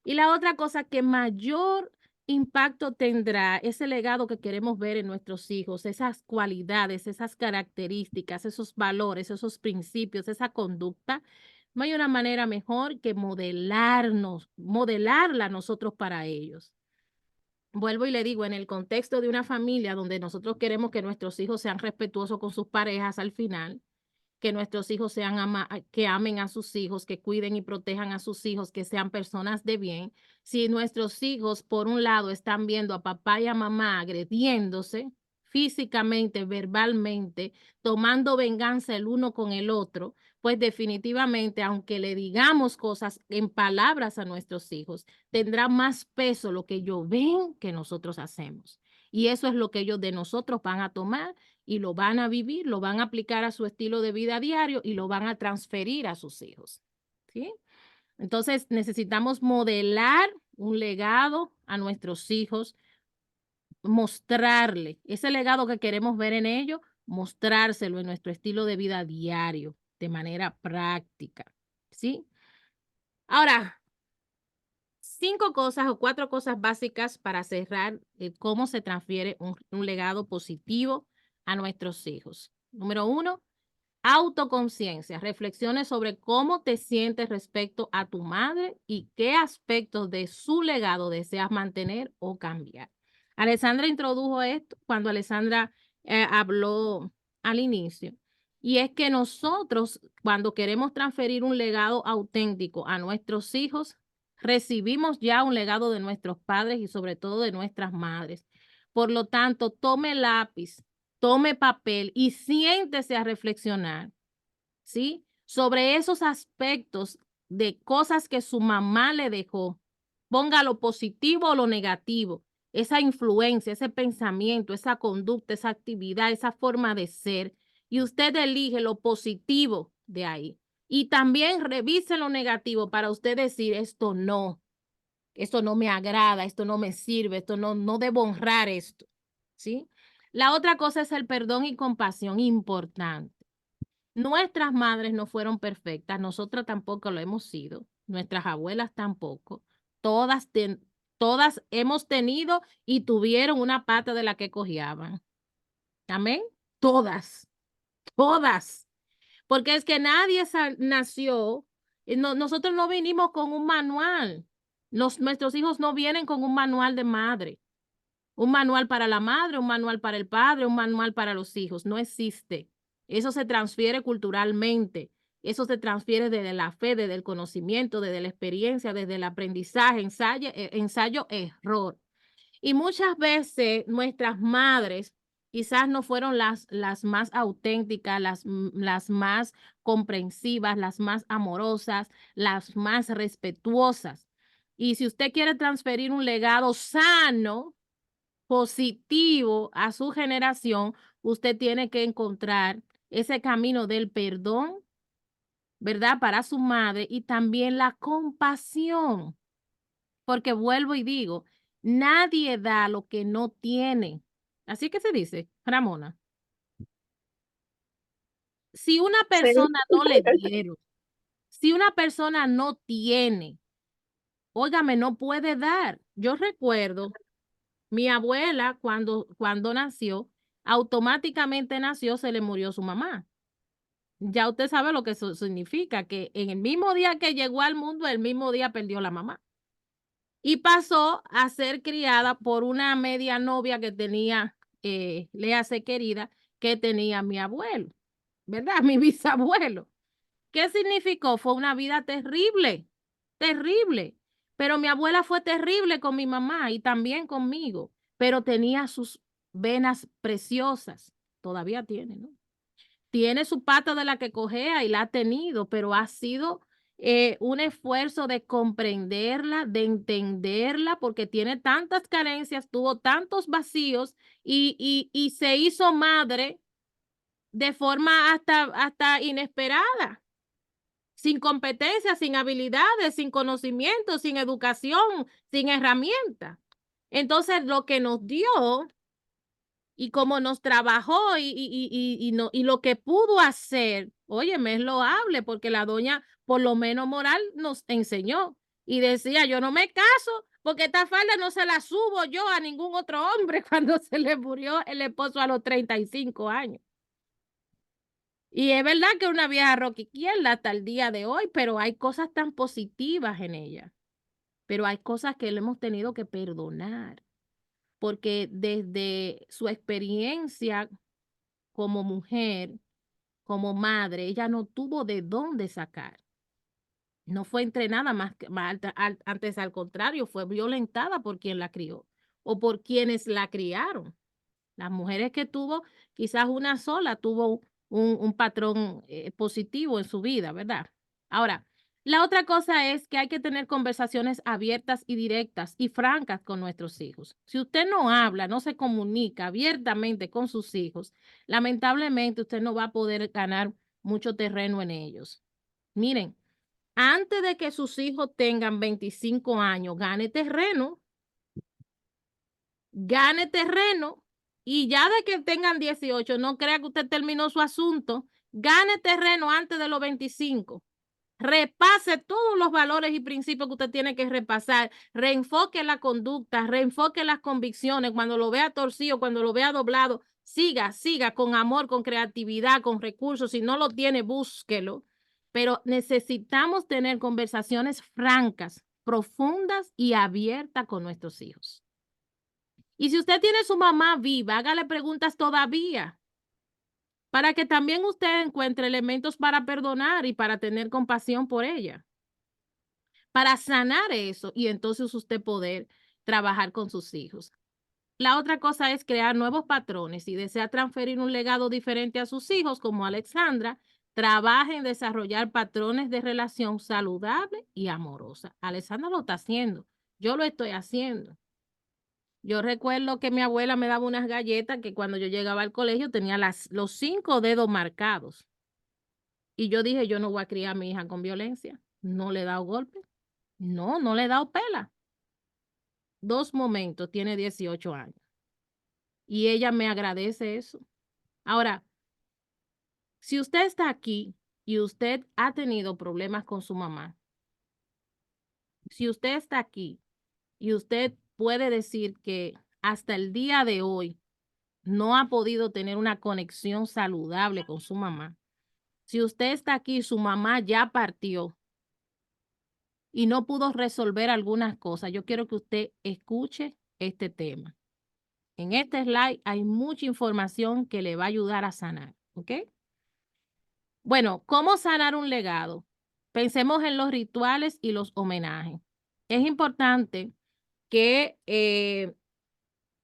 [SPEAKER 1] Y la otra cosa que mayor impacto tendrá ese legado que queremos ver en nuestros hijos, esas cualidades, esas características, esos valores, esos principios, esa conducta. No hay una manera mejor que modelarla nosotros para ellos. Vuelvo y le digo, en el contexto de una familia donde nosotros queremos que nuestros hijos sean respetuosos con sus parejas al final, que nuestros hijos que amen a sus hijos, que cuiden y protejan a sus hijos, que sean personas de bien. Si nuestros hijos, por un lado, están viendo a papá y a mamá agrediéndose físicamente, verbalmente, tomando venganza el uno con el otro, pues definitivamente, aunque le digamos cosas en palabras a nuestros hijos, tendrá más peso lo que ellos ven que nosotros hacemos. Y eso es lo que ellos de nosotros van a tomar y lo van a vivir, lo van a aplicar a su estilo de vida diario y lo van a transferir a sus hijos, ¿sí? Entonces necesitamos modelar un legado a nuestros hijos, mostrarle ese legado que queremos ver en ellos, mostrárselo en nuestro estilo de vida diario, de manera práctica, ¿sí? Ahora, 5 cosas o 4 cosas básicas para cerrar cómo se transfiere un legado positivo a nuestros hijos. Número 1, autoconciencia. Reflexiones sobre cómo te sientes respecto a tu madre y qué aspectos de su legado deseas mantener o cambiar. Alessandra introdujo esto cuando Alessandra habló al inicio. Y es que nosotros, cuando queremos transferir un legado auténtico a nuestros hijos, recibimos ya un legado de nuestros padres y sobre todo de nuestras madres. Por lo tanto, tome lápiz, tome papel y siéntese a reflexionar, ¿sí? Sobre esos aspectos de cosas que su mamá le dejó. Ponga lo positivo o lo negativo, esa influencia, ese pensamiento, esa conducta, esa actividad, esa forma de ser. Y usted elige lo positivo de ahí. Y también revise lo negativo para usted decir, esto no me agrada, esto no me sirve, esto no debo honrar esto, ¿sí? La otra cosa es el perdón y compasión, importante. Nuestras madres no fueron perfectas, nosotras tampoco lo hemos sido, nuestras abuelas tampoco. Todas hemos tenido y tuvieron una pata de la que cojeaban. Amén. Todas, todas. Porque es que nadie nació, nosotros no vinimos con un manual. Nuestros hijos no vienen con un manual de madre. Un manual para la madre, un manual para el padre, un manual para los hijos. No existe. Eso se transfiere culturalmente. Eso se transfiere desde la fe, desde el conocimiento, desde la experiencia, desde el aprendizaje, ensayo, error. Y muchas veces nuestras madres quizás no fueron las más auténticas, las más comprensivas, las más amorosas, las más respetuosas. Y si usted quiere transferir un legado sano, positivo a su generación, usted tiene que encontrar ese camino del perdón, ¿verdad? Para su madre y también la compasión. Porque vuelvo y digo, nadie da lo que no tiene. Así que se dice, Ramona. Si una persona no le dieron, si una persona no tiene, óigame, no puede dar. Yo recuerdo Mi abuela, cuando nació, automáticamente nació, se le murió su mamá. Ya usted sabe lo que eso significa, que en el mismo día que llegó al mundo, el mismo día perdió la mamá. Y pasó a ser criada por una media novia que tenía, léase querida, que tenía mi abuelo, ¿verdad? Mi bisabuelo. ¿Qué significó? Fue una vida terrible, terrible. Pero mi abuela fue terrible con mi mamá y también conmigo, pero tenía sus venas preciosas. Todavía tiene, ¿no? Tiene su pata de la que cojea y la ha tenido, pero ha sido un esfuerzo de comprenderla, de entenderla, porque tiene tantas carencias, tuvo tantos vacíos y se hizo madre de forma hasta inesperada, sin competencias, sin habilidades, sin conocimiento, sin educación, sin herramientas. Entonces, lo que nos dio y como nos trabajó y lo que pudo hacer, óyeme, es loable, porque la doña, por lo menos moral, nos enseñó. Y decía, yo no me caso, porque esta falda no se la subo yo a ningún otro hombre cuando se le murió el esposo a los 35 años. Y es verdad que una vieja roquiquiela hasta el día de hoy, pero hay cosas tan positivas en ella. Pero hay cosas que le hemos tenido que perdonar, porque desde su experiencia como mujer, como madre, ella no tuvo de dónde sacar. No fue entrenada antes, al contrario, fue violentada por quien la crió o por quienes la criaron. Las mujeres que tuvo, quizás una sola tuvo un patrón positivo en su vida, ¿verdad? Ahora, la otra cosa es que hay que tener conversaciones abiertas y directas y francas con nuestros hijos. Si usted no habla, no se comunica abiertamente con sus hijos, lamentablemente usted no va a poder ganar mucho terreno en ellos. Miren, antes de que sus hijos tengan 25 años, gane terreno y ya de que tengan 18, no crea que usted terminó su asunto, gane terreno antes de los 25. Repase todos los valores y principios que usted tiene que repasar, reenfoque la conducta, reenfoque las convicciones, cuando lo vea torcido, cuando lo vea doblado, siga con amor, con creatividad, con recursos, si no lo tiene, búsquelo, pero necesitamos tener conversaciones francas, profundas y abiertas con nuestros hijos. Y si usted tiene su mamá viva, hágale preguntas todavía, para que también usted encuentre elementos para perdonar y para tener compasión por ella, para sanar eso y entonces usted poder trabajar con sus hijos. La otra cosa es crear nuevos patrones. Si desea transferir un legado diferente a sus hijos, como Alexandra, trabaje en desarrollar patrones de relación saludable y amorosa. Alexandra lo está haciendo. Yo lo estoy haciendo. Yo recuerdo que mi abuela me daba unas galletas que cuando yo llegaba al colegio tenía los 5 dedos marcados. Y yo dije, yo no voy a criar a mi hija con violencia. No le he dado golpe. No le he dado pela. 2 momentos, tiene 18 años. Y ella me agradece eso. Ahora, si usted está aquí y usted ha tenido problemas con su mamá, si usted está aquí y usted puede decir que hasta el día de hoy no ha podido tener una conexión saludable con su mamá, si usted está aquí, su mamá ya partió y no pudo resolver algunas cosas, yo quiero que usted escuche este tema. En este slide hay mucha información que le va a ayudar a sanar, ¿ok? Bueno, ¿cómo sanar un legado? Pensemos en los rituales y los homenajes. Es importante que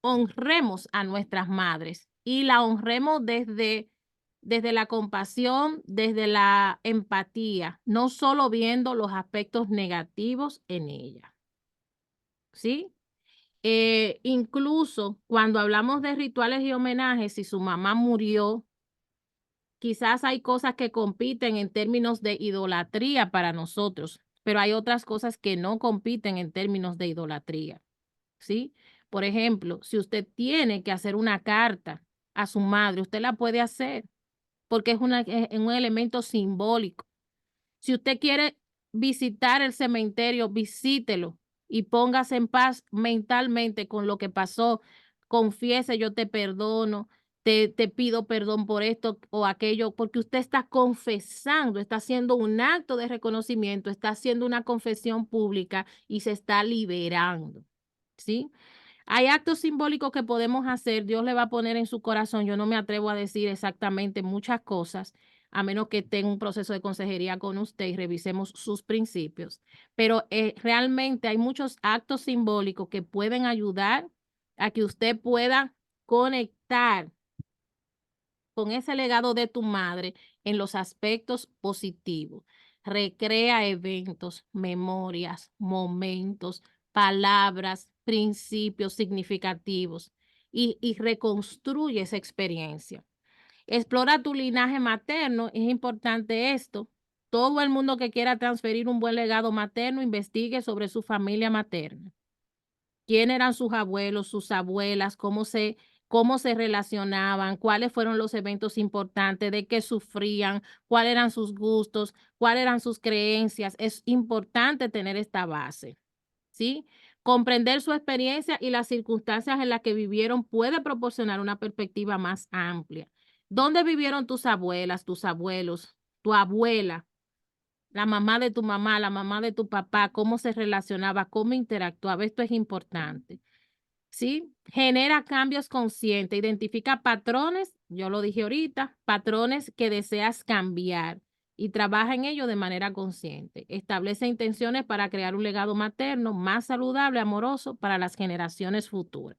[SPEAKER 1] honremos a nuestras madres y la honremos desde la compasión, desde la empatía, no solo viendo los aspectos negativos en ella. ¿Sí? Incluso cuando hablamos de rituales y homenajes, si su mamá murió, quizás hay cosas que compiten en términos de idolatría para nosotros, pero hay otras cosas que no compiten en términos de idolatría. ¿Sí? Por ejemplo, si usted tiene que hacer una carta a su madre, usted la puede hacer porque es un elemento simbólico. Si usted quiere visitar el cementerio, visítelo y póngase en paz mentalmente con lo que pasó. Confiese, yo te perdono, te pido perdón por esto o aquello, porque usted está confesando, está haciendo un acto de reconocimiento, está haciendo una confesión pública y se está liberando, ¿sí? Hay actos simbólicos que podemos hacer, Dios le va a poner en su corazón. Yo no me atrevo a decir exactamente muchas cosas, a menos que esté en un proceso de consejería con usted y revisemos sus principios. Pero realmente hay muchos actos simbólicos que pueden ayudar a que usted pueda conectar con ese legado de tu madre en los aspectos positivos. Recrea eventos, memorias, momentos, palabras, principios significativos y reconstruye esa experiencia. Explora tu linaje materno, es importante esto. Todo el mundo que quiera transferir un buen legado materno, investigue sobre su familia materna. ¿Quién eran sus abuelos, sus abuelas? Cómo se relacionaban? ¿Cuáles fueron los eventos importantes? ¿De qué sufrían? ¿Cuáles eran sus gustos? ¿Cuáles eran sus creencias? Es importante tener esta base, ¿sí? Comprender su experiencia y las circunstancias en las que vivieron puede proporcionar una perspectiva más amplia. ¿Dónde vivieron tus abuelas, tus abuelos, tu abuela? La mamá de tu mamá, la mamá de tu papá, cómo se relacionaba, cómo interactuaba. Esto es importante, ¿sí? Genera cambios conscientes, identifica patrones, yo lo dije ahorita, patrones que deseas cambiar y trabaja en ello de manera consciente. Establece intenciones para crear un legado materno más saludable, amoroso para las generaciones futuras.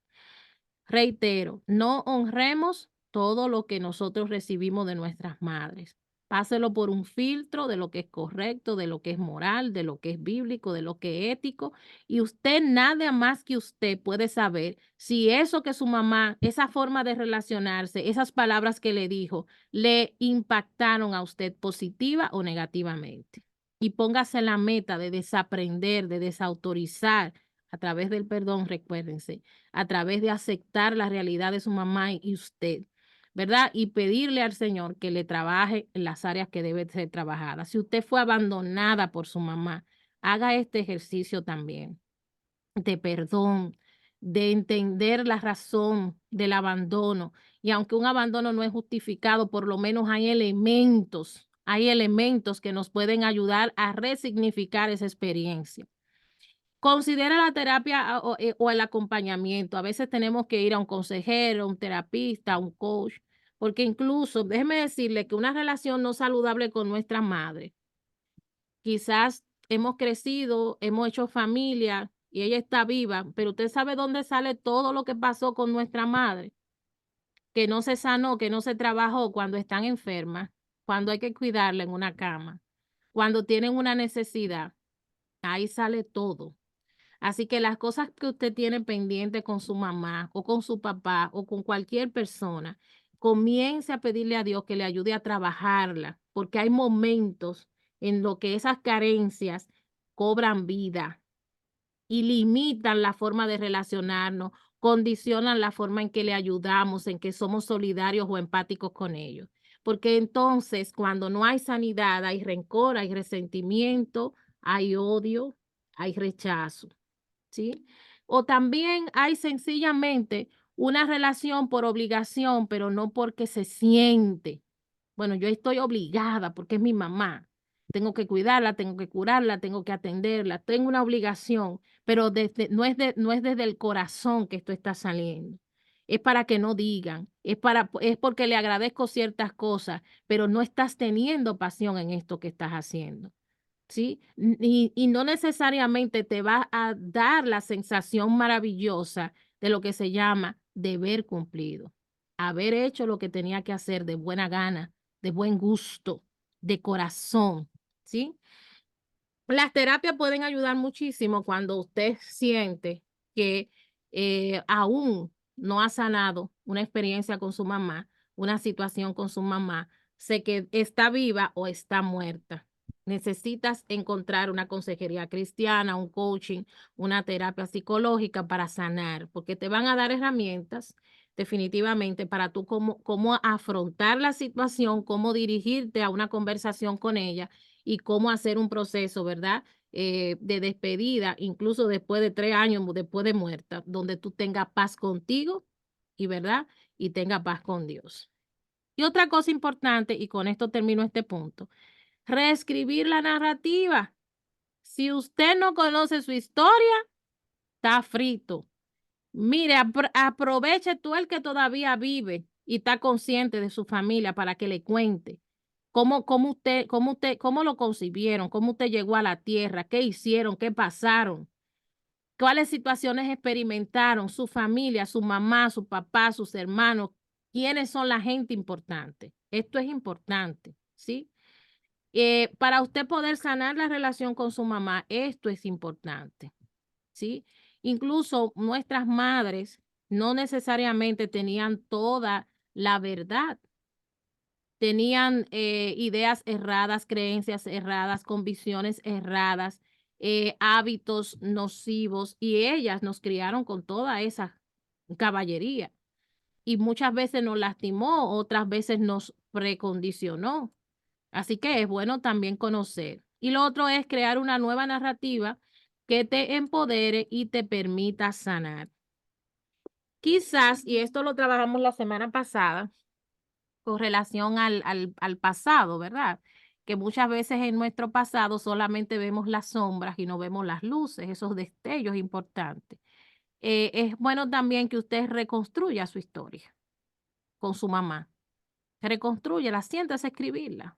[SPEAKER 1] Reitero, no honremos todo lo que nosotros recibimos de nuestras madres. Páselo por un filtro de lo que es correcto, de lo que es moral, de lo que es bíblico, de lo que es ético. Y usted, nada más que usted puede saber si eso que su mamá, esa forma de relacionarse, esas palabras que le dijo, le impactaron a usted positiva o negativamente. Y póngase la meta de desaprender, de desautorizar a través del perdón, recuérdense, a través de aceptar la realidad de su mamá y usted, ¿verdad? Y pedirle al Señor que le trabaje en las áreas que deben ser trabajadas. Si usted fue abandonada por su mamá, haga este ejercicio también de perdón, de entender la razón del abandono. Y aunque un abandono no es justificado, por lo menos hay elementos que nos pueden ayudar a resignificar esa experiencia. Considera la terapia o el acompañamiento. A veces tenemos que ir a un consejero, un terapista, un coach, porque incluso, déjeme decirle que una relación no saludable con nuestra madre, quizás hemos crecido, hemos hecho familia y ella está viva, pero usted sabe dónde sale todo lo que pasó con nuestra madre, que no se sanó, que no se trabajó cuando están enfermas, cuando hay que cuidarla en una cama, cuando tienen una necesidad. Ahí sale todo. Así que las cosas que usted tiene pendiente con su mamá o con su papá o con cualquier persona, comience a pedirle a Dios que le ayude a trabajarla, porque hay momentos en los que esas carencias cobran vida y limitan la forma de relacionarnos, condicionan la forma en que le ayudamos, en que somos solidarios o empáticos con ellos. Porque entonces, cuando no hay sanidad, hay rencor, hay resentimiento, hay odio, hay rechazo. ¿Sí? O también hay sencillamente una relación por obligación, pero no porque se siente. Bueno, yo estoy obligada porque es mi mamá. Tengo que cuidarla, tengo que curarla, tengo que atenderla, tengo una obligación, pero no es desde el corazón que esto está saliendo. Es para que no digan, es porque le agradezco ciertas cosas, pero no estás teniendo pasión en esto que estás haciendo. ¿Sí? Y no necesariamente te va a dar la sensación maravillosa de lo que se llama deber cumplido, haber hecho lo que tenía que hacer de buena gana, de buen gusto, de corazón, ¿sí? Las terapias pueden ayudar muchísimo cuando usted siente que aún no ha sanado una experiencia con su mamá, una situación con su mamá, sé que está viva o está muerta. Necesitas encontrar una consejería cristiana, un coaching, una terapia psicológica para sanar, porque te van a dar herramientas definitivamente para tú cómo afrontar la situación, cómo dirigirte a una conversación con ella y cómo hacer un proceso, ¿verdad? De despedida, incluso después de 3 años, después de muerta, donde tú tengas paz contigo y, ¿verdad? Y tengas paz con Dios. Y otra cosa importante, y con esto termino este punto, reescribir la narrativa. Si usted no conoce su historia, está frito. Mire, aproveche tú el que todavía vive y está consciente de su familia para que le cuente cómo lo concibieron, cómo usted llegó a la tierra, qué hicieron, qué pasaron, cuáles situaciones experimentaron, su familia, su mamá, su papá, sus hermanos, quiénes son la gente importante. Esto es importante, ¿sí? Para usted poder sanar la relación con su mamá, esto es importante, ¿sí? Incluso nuestras madres no necesariamente tenían toda la verdad. Tenían ideas erradas, creencias erradas, convicciones erradas, hábitos nocivos, y ellas nos criaron con toda esa caballería. Y muchas veces nos lastimó, otras veces nos precondicionó. Así que es bueno también conocer. Y lo otro es crear una nueva narrativa que te empodere y te permita sanar. Quizás, y esto lo trabajamos la semana pasada, con relación al pasado, ¿verdad? Que muchas veces en nuestro pasado solamente vemos las sombras y no vemos las luces, esos destellos importantes. Es bueno también que usted reconstruya su historia con su mamá. Reconstrúyela, siéntase a escribirla.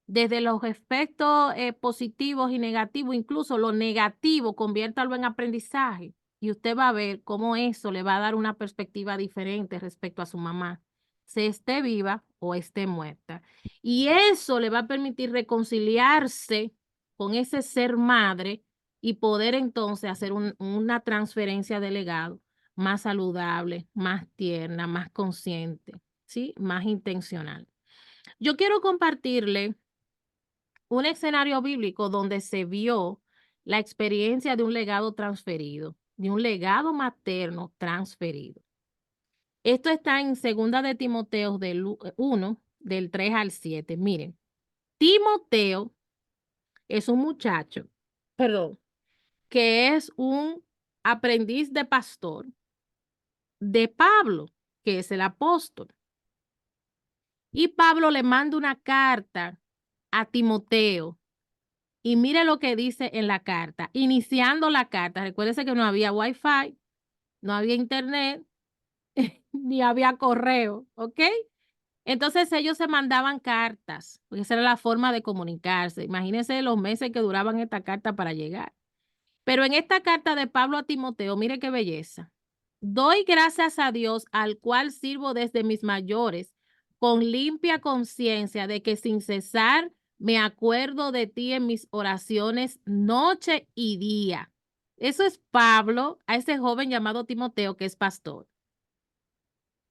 [SPEAKER 1] Desde los aspectos positivos y negativos, incluso lo negativo, conviértalo en aprendizaje y usted va a ver cómo eso le va a dar una perspectiva diferente respecto a su mamá, se esté viva o esté muerta. Y eso le va a permitir reconciliarse con ese ser madre y poder entonces hacer una transferencia de legado más saludable, más tierna, más consciente, ¿sí? Más intencional. Yo quiero compartirle un escenario bíblico donde se vio la experiencia de un legado transferido, de un legado materno transferido. Esto está en 2 de Timoteo del 1, del 3 al 7. Miren, Timoteo es un muchacho, perdón, que es un aprendiz de pastor de Pablo, que es el apóstol. Y Pablo le manda una carta a Timoteo. Y mire lo que dice en la carta. Iniciando la carta, recuérdese que no había Wi-Fi, no había internet, ni había correo, ¿ok? Entonces ellos se mandaban cartas, porque esa era la forma de comunicarse. Imagínense los meses que duraban esta carta para llegar. Pero en esta carta de Pablo a Timoteo, mire qué belleza. Doy gracias a Dios, al cual sirvo desde mis mayores, con limpia conciencia de que sin cesar me acuerdo de ti en mis oraciones noche y día. Eso es Pablo a ese joven llamado Timoteo, que es pastor.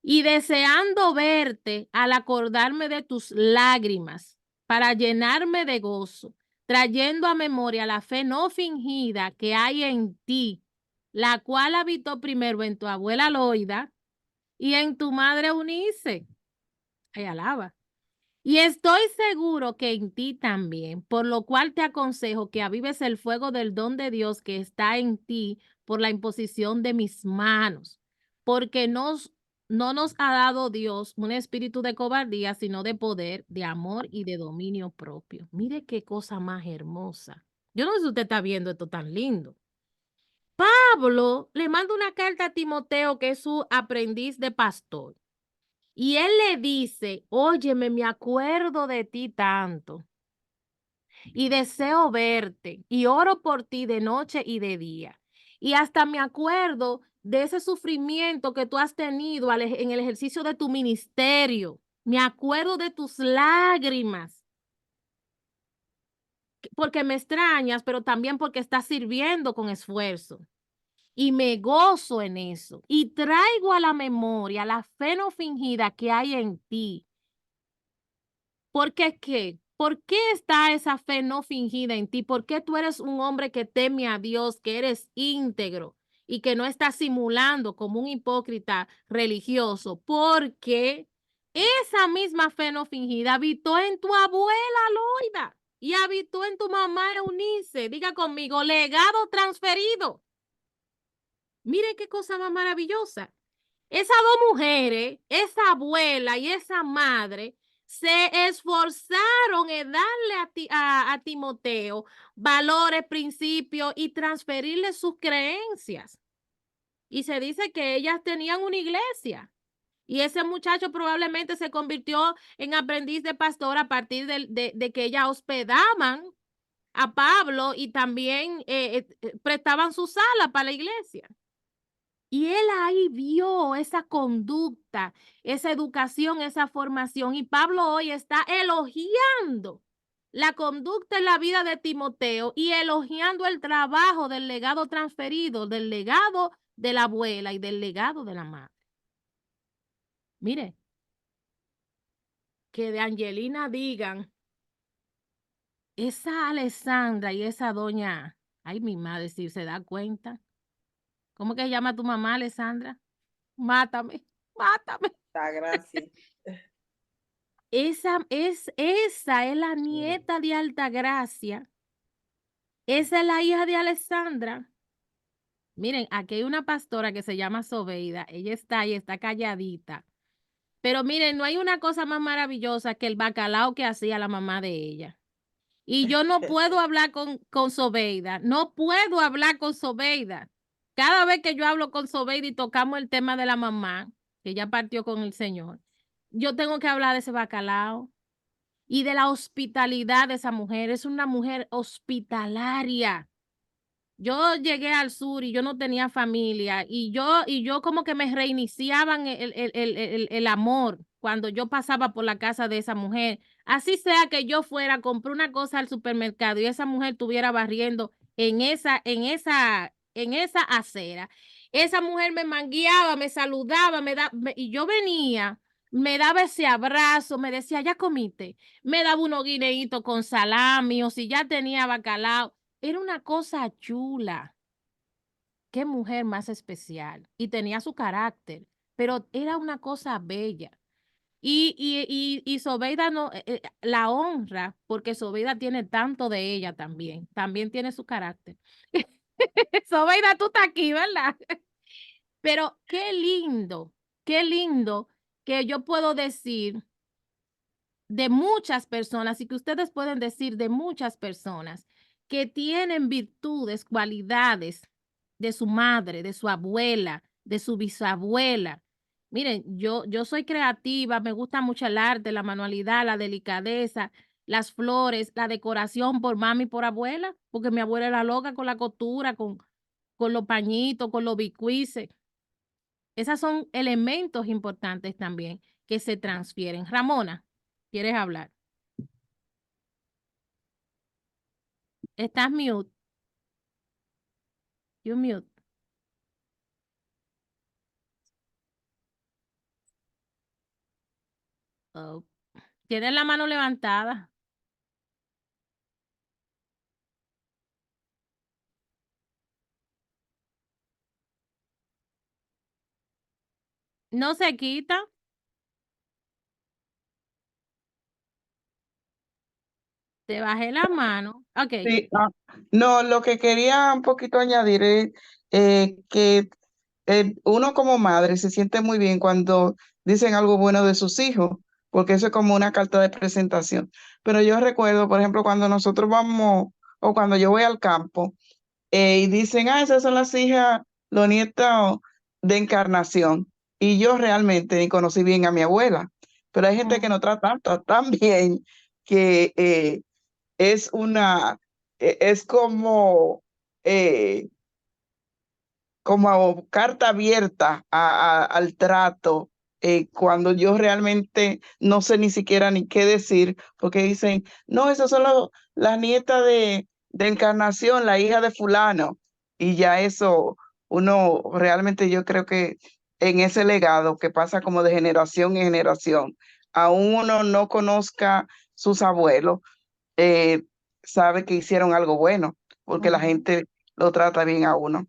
[SPEAKER 1] Y deseando verte al acordarme de tus lágrimas para llenarme de gozo, trayendo a memoria la fe no fingida que hay en ti, la cual habitó primero en tu abuela Loida y en tu madre Eunice. Ay, alaba. Y estoy seguro que en ti también, por lo cual te aconsejo que avives el fuego del don de Dios que está en ti por la imposición de mis manos, porque no nos ha dado Dios un espíritu de cobardía, sino de poder, de amor y de dominio propio. Mire qué cosa más hermosa. Yo no sé si usted está viendo esto tan lindo. Pablo le manda una carta a Timoteo, que es su aprendiz de pastor. Y él le dice, óyeme, me acuerdo de ti tanto y deseo verte y oro por ti de noche y de día. Y hasta me acuerdo de ese sufrimiento que tú has tenido en el ejercicio de tu ministerio. Me acuerdo de tus lágrimas, porque me extrañas, pero también porque estás sirviendo con esfuerzo. Y me gozo en eso. Y traigo a la memoria la fe no fingida que hay en ti. ¿Por qué qué? ¿Por qué está esa fe no fingida en ti? ¿Por qué tú eres un hombre que teme a Dios, que eres íntegro y que no estás simulando como un hipócrita religioso? Porque esa misma fe no fingida habitó en tu abuela Loida. y habitó en tu mamá Eunice. Diga conmigo, legado transferido. Mire qué cosa más maravillosa. Esas dos mujeres, esa abuela y esa madre, se esforzaron en darle a Timoteo valores, principios y transferirle sus creencias. Y se dice que ellas tenían una iglesia. Y ese muchacho probablemente se convirtió en aprendiz de pastor a partir de que ellas hospedaban a Pablo y también prestaban su sala para la iglesia. Y él ahí vio esa conducta, esa educación, esa formación. Y Pablo hoy está elogiando la conducta en la vida de Timoteo y elogiando el trabajo del legado transferido, del legado de la abuela y del legado de la madre. Mire, que de Angelina digan, esa Alessandra y esa doña, ay, mi madre, si se da cuenta. ¿Cómo que se llama tu mamá, Alessandra? Mátame, mátame.
[SPEAKER 4] Gracias.
[SPEAKER 1] Esa es la nieta de Altagracia. Esa es la hija de Alessandra. Miren, aquí hay una pastora que se llama Sobeida. Ella está ahí, está calladita. Pero miren, no hay una cosa más maravillosa que el bacalao que hacía la mamá de ella. Y yo no puedo hablar con Sobeida. No puedo hablar con Sobeida. Cada vez que yo hablo con Sobeida y tocamos el tema de la mamá, que ya partió con el Señor, yo tengo que hablar de ese bacalao y de la hospitalidad de esa mujer. Es una mujer hospitalaria. Yo llegué al sur y yo no tenía familia y yo como que me reiniciaban el amor cuando yo pasaba por la casa de esa mujer. Así sea que yo fuera a comprar una cosa al supermercado y esa mujer estuviera barriendo en esa acera. Esa mujer me mangueaba, me saludaba, y yo venía, me daba ese abrazo, me decía, ya comiste, me daba unos guineitos con salami o si ya tenía bacalao. Era una cosa chula. Qué mujer más especial. Y tenía su carácter, pero era una cosa bella. Y Sobeida no, la honra, porque Sobeida tiene tanto de ella también. También tiene su carácter. Sobeida, tú estás aquí, ¿verdad? Pero qué lindo que yo puedo decir de muchas personas y que ustedes pueden decir de muchas personas que tienen virtudes, cualidades de su madre, de su abuela, de su bisabuela. Miren, yo soy creativa, me gusta mucho el arte, la manualidad, la delicadeza, las flores, la decoración por mami y por abuela, porque mi abuela era loca con la costura, con los pañitos, con los bicuices. Esos son elementos importantes también que se transfieren. Ramona, ¿quieres hablar? Estás mute. You mute. Oh. Tienes la mano levantada. No se quita. Te bajé la mano. Ok.
[SPEAKER 5] Sí, no, lo que quería un poquito añadir es que uno como madre se siente muy bien cuando dicen algo bueno de sus hijos, porque eso es como una carta de presentación. Pero yo recuerdo, por ejemplo, cuando nosotros vamos o cuando yo voy al campo y dicen, esas son las hijas, los nietos de Encarnación. Y yo realmente ni conocí bien a mi abuela, pero hay gente que no trata tan bien que es es eh, como carta abierta al trato, cuando yo realmente no sé ni siquiera ni qué decir, porque dicen, no, esas son las nietas de Encarnación, la hija de fulano, y ya eso, uno realmente yo creo que en ese legado que pasa como de generación en generación, aún uno no conozca sus abuelos, eh, sabe que hicieron algo bueno, porque la gente lo trata bien a uno.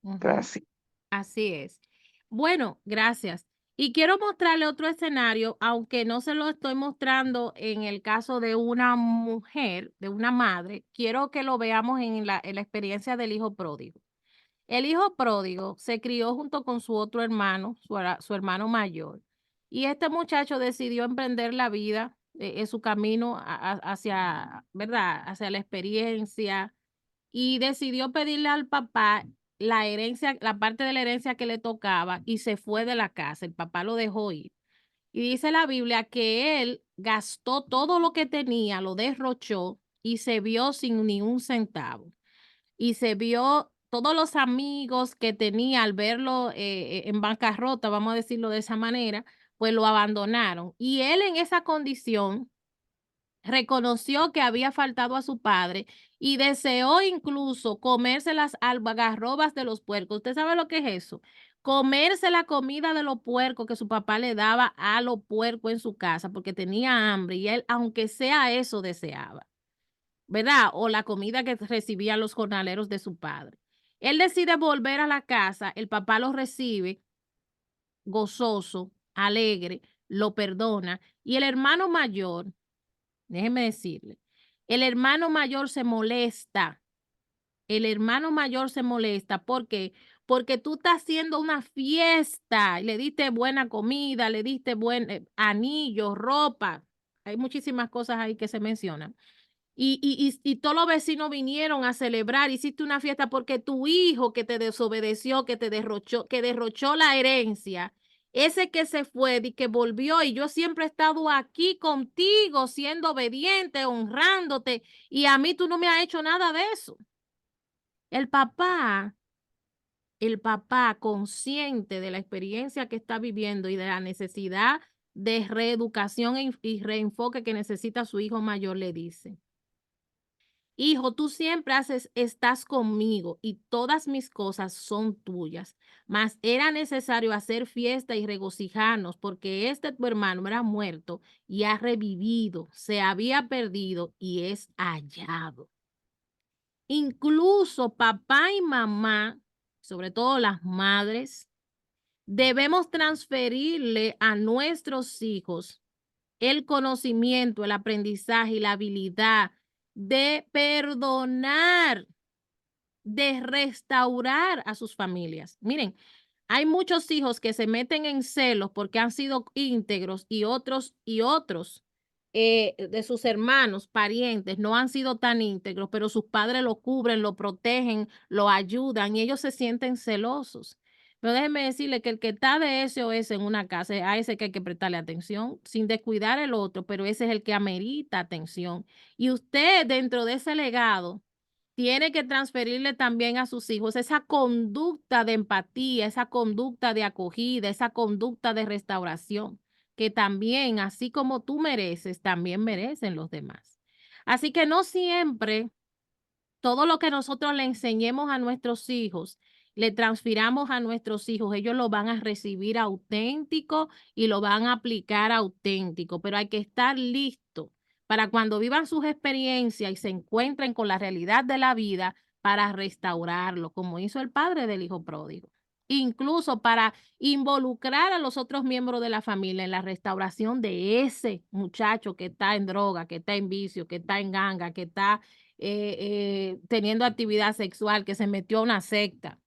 [SPEAKER 5] Gracias.
[SPEAKER 1] Así es. Bueno, gracias. Y quiero mostrarle otro escenario, aunque no se lo estoy mostrando en el caso de una mujer, de una madre, quiero que lo veamos en la experiencia del hijo pródigo. El hijo pródigo se crió junto con su otro hermano, su hermano mayor, y este muchacho decidió emprender la vida en su camino hacia, ¿verdad? Hacia la experiencia, y decidió pedirle al papá la herencia, la parte de la herencia que le tocaba, y se fue de la casa. El papá lo dejó ir. Y dice la Biblia que él gastó todo lo que tenía, lo derrochó y se vio sin ni un centavo. Y se vio todos los amigos que tenía al verlo en bancarrota, vamos a decirlo de esa manera, pues lo abandonaron. Y él en esa condición reconoció que había faltado a su padre y deseó incluso comerse las algarrobas de los puercos. ¿Usted sabe lo que es eso? Comerse la comida de los puercos que su papá le daba a los puercos en su casa porque tenía hambre y él, aunque sea eso, deseaba, ¿verdad? O la comida que recibían los jornaleros de su padre. Él decide volver a la casa, el papá lo recibe gozoso, alegre, lo perdona y el hermano mayor, déjeme decirle, el hermano mayor se molesta. El hermano mayor se molesta. ¿Por qué? Porque tú estás haciendo una fiesta y le diste buena comida, le diste buen anillo, ropa. Hay muchísimas cosas ahí que se mencionan. Y todos los vecinos vinieron a celebrar, hiciste una fiesta porque tu hijo que te desobedeció, que derrochó la herencia, ese que se fue y que volvió, y yo siempre he estado aquí contigo, siendo obediente, honrándote, y a mí tú no me has hecho nada de eso. El papá, consciente de la experiencia que está viviendo y de la necesidad de reeducación y reenfoque que necesita su hijo mayor, le dice: hijo, tú siempre estás conmigo y todas mis cosas son tuyas, mas era necesario hacer fiesta y regocijarnos porque tu hermano era muerto y ha revivido, se había perdido y es hallado. Incluso papá y mamá, sobre todo las madres, debemos transferirle a nuestros hijos el conocimiento, el aprendizaje y la habilidad de perdonar, de restaurar a sus familias. Miren, hay muchos hijos que se meten en celos porque han sido íntegros y otros de sus hermanos, parientes, no han sido tan íntegros, pero sus padres lo cubren, lo protegen, lo ayudan y ellos se sienten celosos. Pero déjeme decirle que el que está de SOS en una casa, a ese que hay que prestarle atención, sin descuidar el otro, pero ese es el que amerita atención. Y usted, dentro de ese legado, tiene que transferirle también a sus hijos esa conducta de empatía, esa conducta de acogida, esa conducta de restauración, que también, así como tú mereces, también merecen los demás. Así que no siempre todo lo que nosotros le enseñemos a nuestros hijos, le transfiramos a nuestros hijos, ellos lo van a recibir auténtico y lo van a aplicar auténtico, pero hay que estar listo para cuando vivan sus experiencias y se encuentren con la realidad de la vida para restaurarlo, como hizo el padre del hijo pródigo. Incluso para involucrar a los otros miembros de la familia en la restauración de ese muchacho que está en droga, que está en vicio, que está en ganga, que está teniendo actividad sexual, que se metió a una secta.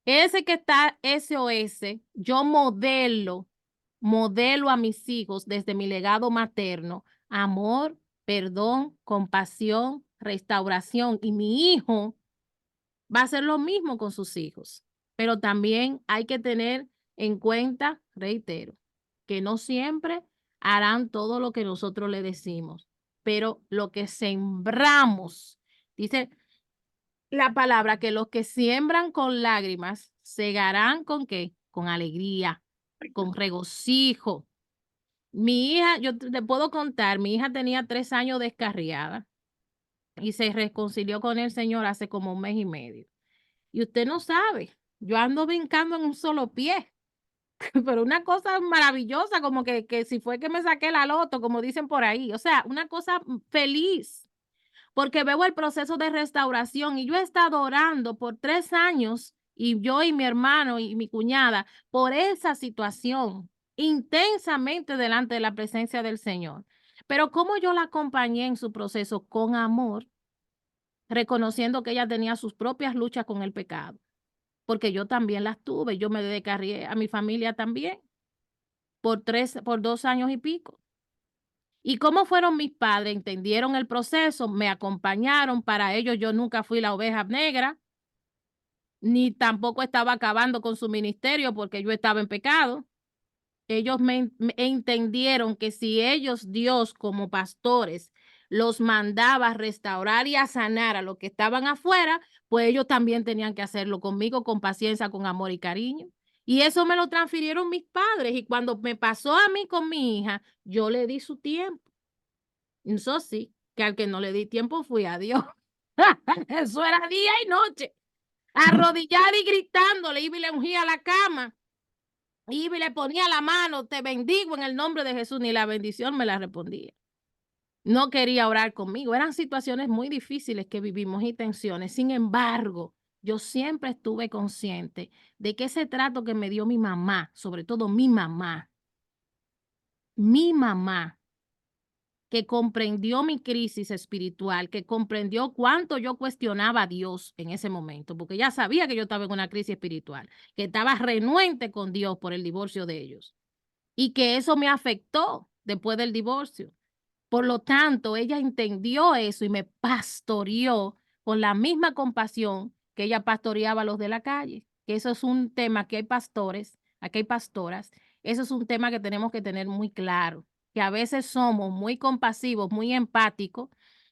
[SPEAKER 1] Ese que está SOS, yo modelo a mis hijos desde mi legado materno, amor, perdón, compasión, restauración. Y mi hijo va a hacer lo mismo con sus hijos. Pero también hay que tener en cuenta, reitero, que no siempre harán todo lo que nosotros le decimos, pero lo que sembramos, dice la palabra, que los que siembran con lágrimas segarán ¿con qué? Con alegría, con regocijo. Mi hija, yo te puedo contar, mi hija tenía 3 años descarriada y se reconcilió con el Señor hace como 1 mes y medio. Y usted no sabe, yo ando brincando en un solo pie, pero una cosa maravillosa, como que si fue que me saqué la loto, como dicen por ahí, o sea, una cosa feliz, porque veo el proceso de restauración y yo he estado orando por 3 años y yo y mi hermano y mi cuñada por esa situación intensamente delante de la presencia del Señor. Pero cómo yo la acompañé en su proceso con amor, reconociendo que ella tenía sus propias luchas con el pecado, porque yo también las tuve, yo me dediqué a mi familia también por 2 años y pico. ¿Y cómo fueron mis padres? Entendieron el proceso, me acompañaron. Para ellos yo nunca fui la oveja negra, ni tampoco estaba acabando con su ministerio porque yo estaba en pecado. Ellos me entendieron que si ellos, Dios, como pastores, los mandaba a restaurar y a sanar a los que estaban afuera, pues ellos también tenían que hacerlo conmigo, con paciencia, con amor y cariño. Y eso me lo transfirieron mis padres. Y cuando me pasó a mí con mi hija, yo le di su tiempo. Eso sí, que al que no le di tiempo fui a Dios. Eso era día y noche. Arrodillada y gritándole, iba y le ungía la cama. Iba y le ponía la mano, te bendigo en el nombre de Jesús, ni la bendición me la respondía. No quería orar conmigo. Eran situaciones muy difíciles que vivimos y tensiones. Sin embargo, yo siempre estuve consciente de que ese trato que me dio mi mamá, sobre todo mi mamá, que comprendió mi crisis espiritual, que comprendió cuánto yo cuestionaba a Dios en ese momento, porque ella sabía que yo estaba en una crisis espiritual, que estaba renuente con Dios por el divorcio de ellos y que eso me afectó después del divorcio. Por lo tanto, ella entendió eso y me pastoreó con la misma compasión que ella pastoreaba a los de la calle, que eso es un tema que hay pastores, aquí hay pastoras, eso es un tema que tenemos que tener muy claro, que a veces somos muy compasivos, muy empáticos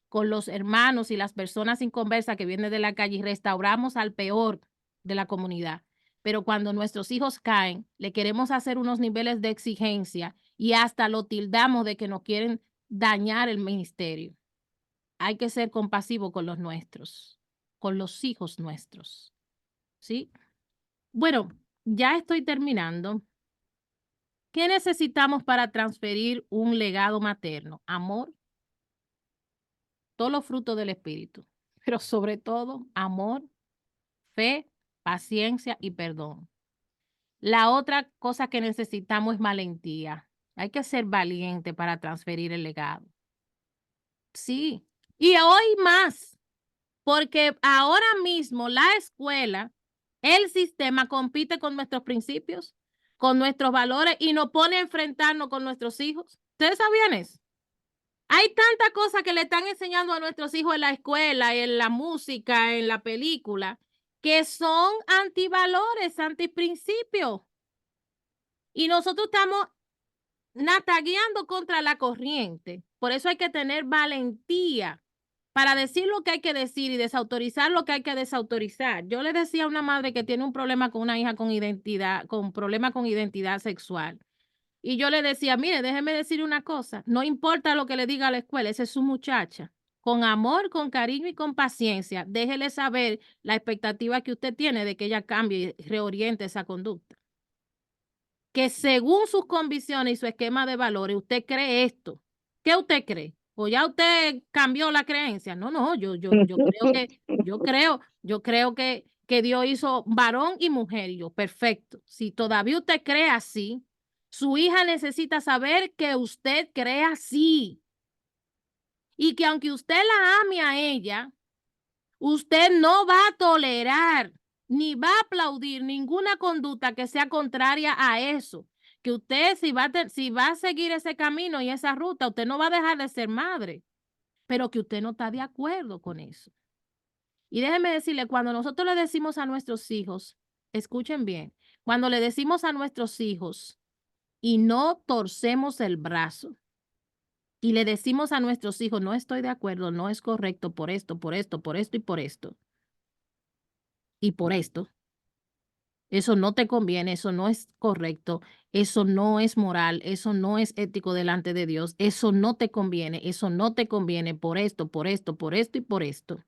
[SPEAKER 1] con los hermanos y las personas sin conversa que vienen de la calle y restauramos al peor de la comunidad. Pero cuando nuestros hijos caen, le queremos hacer unos niveles de exigencia y hasta lo tildamos de que nos quieren dañar el ministerio. Hay que ser compasivo con los nuestros, con los hijos nuestros. ¿Sí? Bueno, ya estoy terminando. ¿Qué necesitamos para transferir un legado materno? Amor, todos los frutos del espíritu, pero sobre todo amor, fe, paciencia y perdón. La otra cosa que necesitamos es valentía. Hay que ser valiente para transferir el legado. Sí, y hoy más, porque ahora mismo la escuela, el sistema compite con nuestros principios, con nuestros valores y nos pone a enfrentarnos con nuestros hijos. ¿Ustedes sabían eso? Hay tantas cosas que le están enseñando a nuestros hijos en la escuela, en la música, en la película, que son antivalores, antiprincipios. Y nosotros estamos natagueando contra la corriente. Por eso hay que tener valentía para decir lo que hay que decir y desautorizar lo que hay que desautorizar. Yo le decía a una madre que tiene un problema con una hija con problema con identidad sexual. Y yo le decía, mire, déjeme decir una cosa, no importa lo que le diga a la escuela, esa es su muchacha. Con amor, con cariño y con paciencia, déjele saber la expectativa que usted tiene de que ella cambie y reoriente esa conducta. Que según sus convicciones y su esquema de valores, usted cree esto. ¿Qué usted cree? ¿O ya usted cambió la creencia? No, yo creo que Dios hizo varón y mujer. Y yo, perfecto. Si todavía usted cree así, su hija necesita saber que usted cree así. Y que aunque usted la ame a ella, usted no va a tolerar ni va a aplaudir ninguna conducta que sea contraria a eso. Que usted, si va a seguir ese camino y esa ruta, usted no va a dejar de ser madre, pero que usted no está de acuerdo con eso. Y déjeme decirle, cuando nosotros le decimos a nuestros hijos, escuchen bien, cuando le decimos a nuestros hijos y no torcemos el brazo, y le decimos a nuestros hijos, no estoy de acuerdo, no es correcto por esto, por esto, por esto y por esto. Y por esto, eso no te conviene, eso no es correcto, eso no es moral, eso no es ético delante de Dios, eso no te conviene por esto, por esto, por esto y por esto.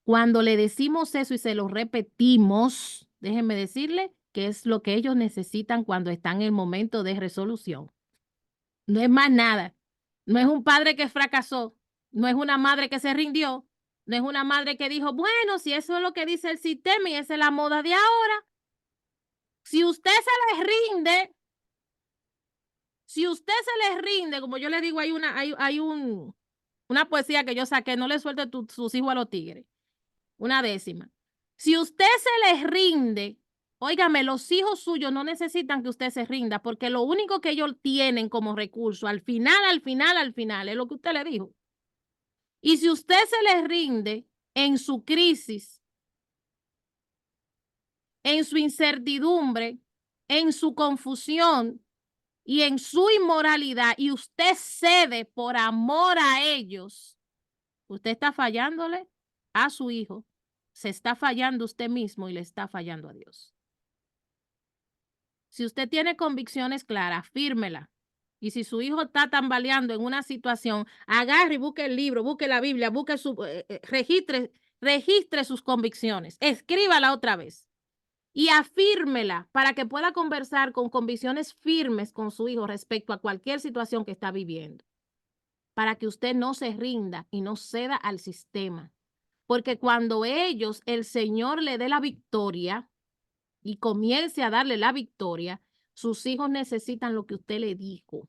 [SPEAKER 1] Cuando le decimos eso y se lo repetimos, déjenme decirle que es lo que ellos necesitan cuando están en el momento de resolución. No es más nada. No es un padre que fracasó, no es una madre que se rindió, No es una madre que dijo, bueno, si eso es lo que dice el sistema y esa es la moda de ahora. Si usted se le rinde, como yo le digo, hay una poesía que yo saqué, no le suelte sus hijos a los tigres. Una décima. Si usted se les rinde, óigame, los hijos suyos no necesitan que usted se rinda, porque lo único que ellos tienen como recurso, al final, es lo que usted le dijo. Y si usted se les rinde en su crisis, en su incertidumbre, en su confusión y en su inmoralidad, y usted cede por amor a ellos, usted está fallándole a su hijo. Se está fallando usted mismo y le está fallando a Dios. Si usted tiene convicciones claras, fírmela. Y si su hijo está tambaleando en una situación, agarre y busque el libro, busque la Biblia, busque registre sus convicciones, escríbala otra vez y afírmela para que pueda conversar con convicciones firmes con su hijo respecto a cualquier situación que está viviendo, para que usted no se rinda y no ceda al sistema. Porque cuando el Señor le dé la victoria y comience a darle la victoria, sus hijos necesitan lo que usted le dijo,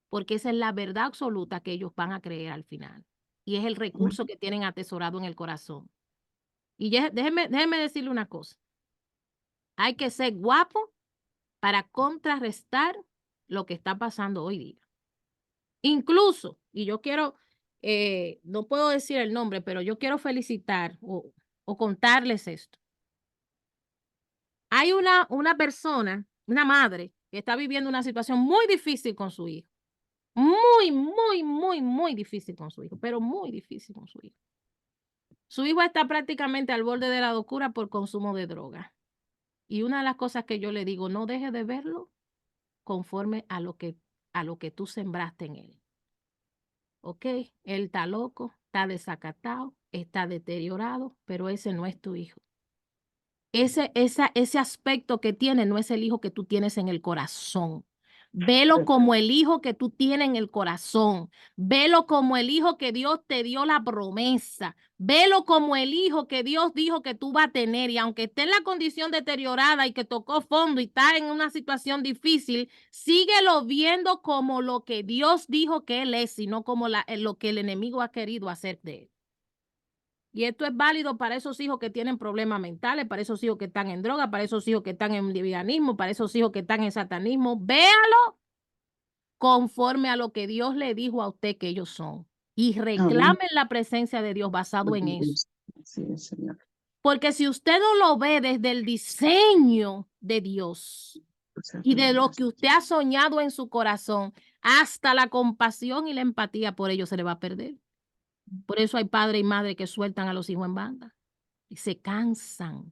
[SPEAKER 1] porque esa es la verdad absoluta que ellos van a creer al final. Y es el recurso que tienen atesorado en el corazón. Y déjeme decirle una cosa. Hay que ser guapo para contrarrestar lo que está pasando hoy día. Incluso, y yo quiero, no puedo decir el nombre, pero yo quiero felicitar o contarles esto. Hay una persona, una madre, que está viviendo una situación muy difícil con su hijo. Muy, muy, muy, muy difícil con su hijo, pero muy difícil con su hijo. Su hijo está prácticamente al borde de la locura por consumo de droga. Y una de las cosas que yo le digo, no deje de verlo conforme a lo que tú sembraste en él. ¿Ok? Él está loco, está desacatado, está deteriorado, pero ese no es tu hijo. Ese aspecto que tiene no es el hijo que tú tienes en el corazón. Velo como el hijo que tú tienes en el corazón. Velo como el hijo que Dios te dio la promesa. Velo como el hijo que Dios dijo que tú vas a tener. Y aunque esté en la condición deteriorada y que tocó fondo y está en una situación difícil, síguelo viendo como lo que Dios dijo que él es, sino como lo que el enemigo ha querido hacer de él. Y esto es válido para esos hijos que tienen problemas mentales, para esos hijos que están en droga, para esos hijos que están en lesbianismo, para esos hijos que están en satanismo. Véalo conforme a lo que Dios le dijo a usted que ellos son. Y reclamen la presencia de Dios basado en eso.
[SPEAKER 5] Sí, Señor.
[SPEAKER 1] Porque si usted no lo ve desde el diseño de Dios y de lo que usted ha soñado en su corazón, hasta la compasión y la empatía por ellos se le va a perder. Por eso hay padres y madres que sueltan a los hijos en banda y se cansan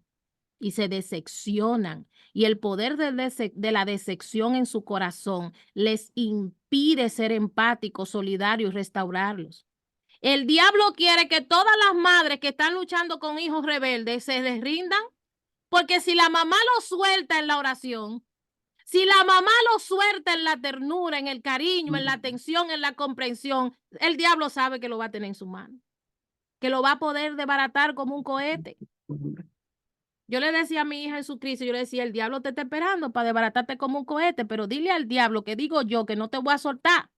[SPEAKER 1] y se decepcionan. Y el poder de la decepción en su corazón les impide ser empáticos, solidarios y restaurarlos. El diablo quiere que todas las madres que están luchando con hijos rebeldes se les rindan, porque si la mamá lo suelta en la oración, si la mamá lo suelta en la ternura, en el cariño, en la atención, en la comprensión, el diablo sabe que lo va a tener en su mano, que lo va a poder desbaratar como un cohete. Yo le decía a mi hija en su crisis, yo le decía, el diablo te está esperando para desbaratarte como un cohete, pero dile al diablo que digo yo que no te voy a soltar.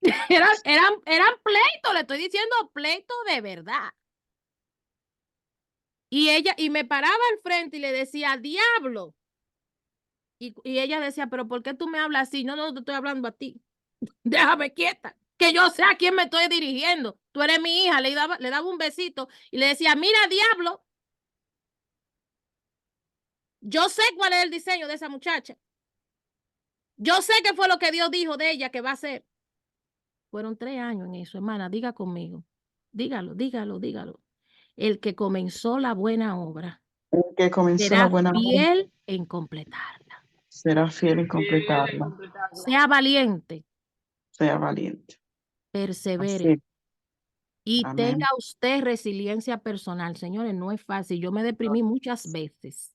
[SPEAKER 1] Eran pleitos, le estoy diciendo pleitos de verdad. Y me paraba al frente y le decía, diablo. Y ella decía, pero ¿por qué tú me hablas así? No, te estoy hablando a ti. Déjame quieta, que yo sé a quién me estoy dirigiendo. Tú eres mi hija, le daba un besito y le decía, mira, diablo, yo sé cuál es el diseño de esa muchacha. Yo sé qué fue lo que Dios dijo de ella que va a hacer. Fueron 3 años en eso, hermana, diga conmigo. Dígalo. El que comenzó la buena obra
[SPEAKER 5] El que comenzó la buena obra
[SPEAKER 1] será fiel en completarla.
[SPEAKER 5] será fiel en completarla.
[SPEAKER 1] Sea valiente,
[SPEAKER 5] Sea valiente.
[SPEAKER 1] persevere.
[SPEAKER 5] Así.
[SPEAKER 1] Y
[SPEAKER 5] Amén.
[SPEAKER 1] tenga usted resiliencia personal. Señores, no es fácil. Yo me deprimí muchas veces.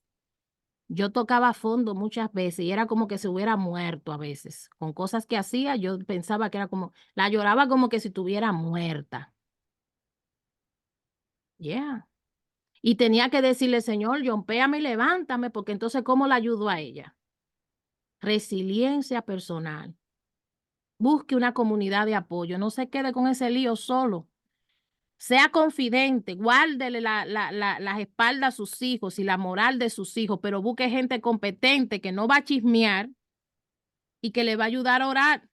[SPEAKER 1] Yo tocaba a fondo muchas veces y era como que se hubiera muerto a veces. Con cosas que hacía, yo pensaba que era como, la lloraba como que si estuviera muerta. Yeah. Y tenía que decirle, Señor, yompéame y levántame, porque entonces, ¿cómo la ayudo a ella? Resiliencia personal. Busque una comunidad de apoyo. No se quede con ese lío solo. Sea confidente, guárdele las espaldas a sus hijos y la moral de sus hijos, pero busque gente competente que no va a chismear y que le va a ayudar a orar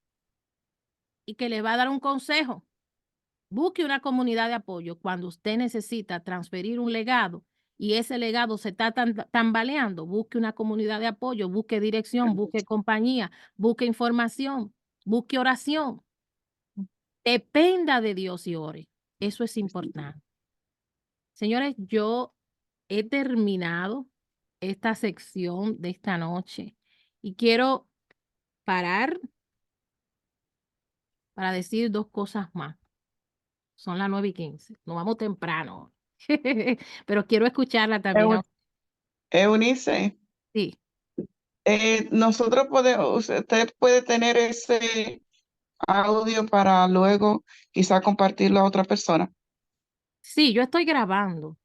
[SPEAKER 1] y que le va a dar un consejo. Busque una comunidad de apoyo cuando usted necesita transferir un legado y ese legado se está tambaleando. Busque una comunidad de apoyo, busque dirección, busque compañía, busque información, busque oración. Dependa de Dios y ore. Eso es importante. Señores, yo he terminado esta sección de esta noche y quiero parar para decir dos cosas más. Son las 9:15. Nos vamos temprano. Pero quiero escucharla también.
[SPEAKER 5] Eunice,
[SPEAKER 1] Sí.
[SPEAKER 5] nosotros podemos, usted puede tener ese audio para luego quizá compartirlo a otra persona.
[SPEAKER 1] Sí, yo estoy grabando.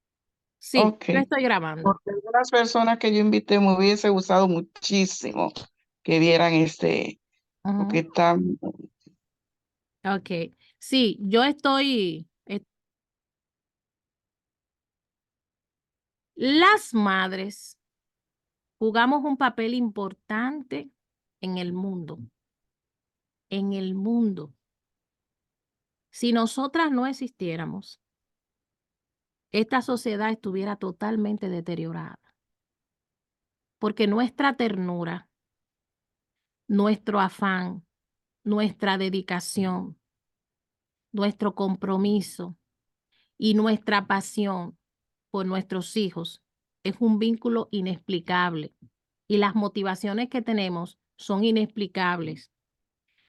[SPEAKER 1] Sí,
[SPEAKER 5] Ok.
[SPEAKER 1] yo estoy grabando.
[SPEAKER 5] Porque algunas personas que yo invité me hubiese gustado muchísimo que vieran porque
[SPEAKER 1] Ujú.
[SPEAKER 5] están.
[SPEAKER 1] Ok. Sí, yo estoy. Las madres jugamos un papel importante en el mundo. En el mundo. Si nosotras no existiéramos, esta sociedad estuviera totalmente deteriorada. Porque nuestra ternura, nuestro afán, nuestra dedicación, nuestro compromiso y nuestra pasión por nuestros hijos es un vínculo inexplicable. Y las motivaciones que tenemos son inexplicables.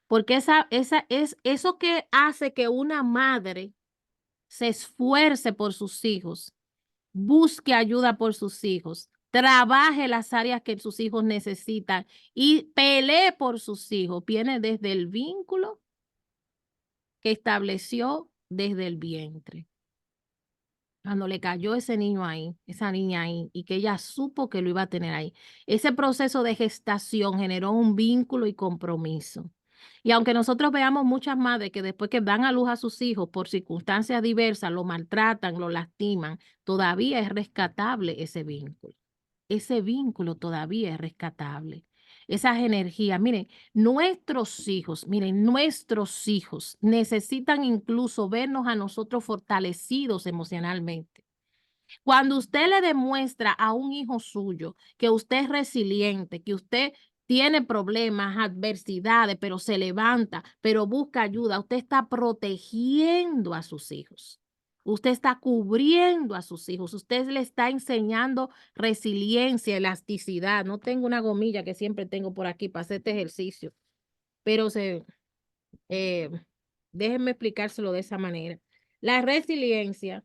[SPEAKER 1] Porque es eso que hace que una madre se esfuerce por sus hijos, busque ayuda por sus hijos, trabaje las áreas que sus hijos necesitan y pelee por sus hijos. Viene desde el vínculo que estableció desde el vientre. Cuando le cayó ese niño ahí, esa niña ahí, y que ella supo que lo iba a tener ahí. Ese proceso de gestación generó un vínculo y compromiso. Y aunque nosotros veamos muchas madres que después que dan a luz a sus hijos por circunstancias diversas, lo maltratan, lo lastiman, todavía es rescatable ese vínculo. Ese vínculo todavía es rescatable. Esas energías, miren, nuestros hijos necesitan incluso vernos a nosotros fortalecidos emocionalmente. Cuando usted le demuestra a un hijo suyo que usted es resiliente, que usted tiene problemas, adversidades, pero se levanta, pero busca ayuda, usted está protegiendo a sus hijos. Usted está cubriendo a sus hijos. Usted le está enseñando resiliencia, elasticidad. No tengo una gomilla que siempre tengo por aquí para hacer este ejercicio, pero déjenme explicárselo de esa manera. La resiliencia,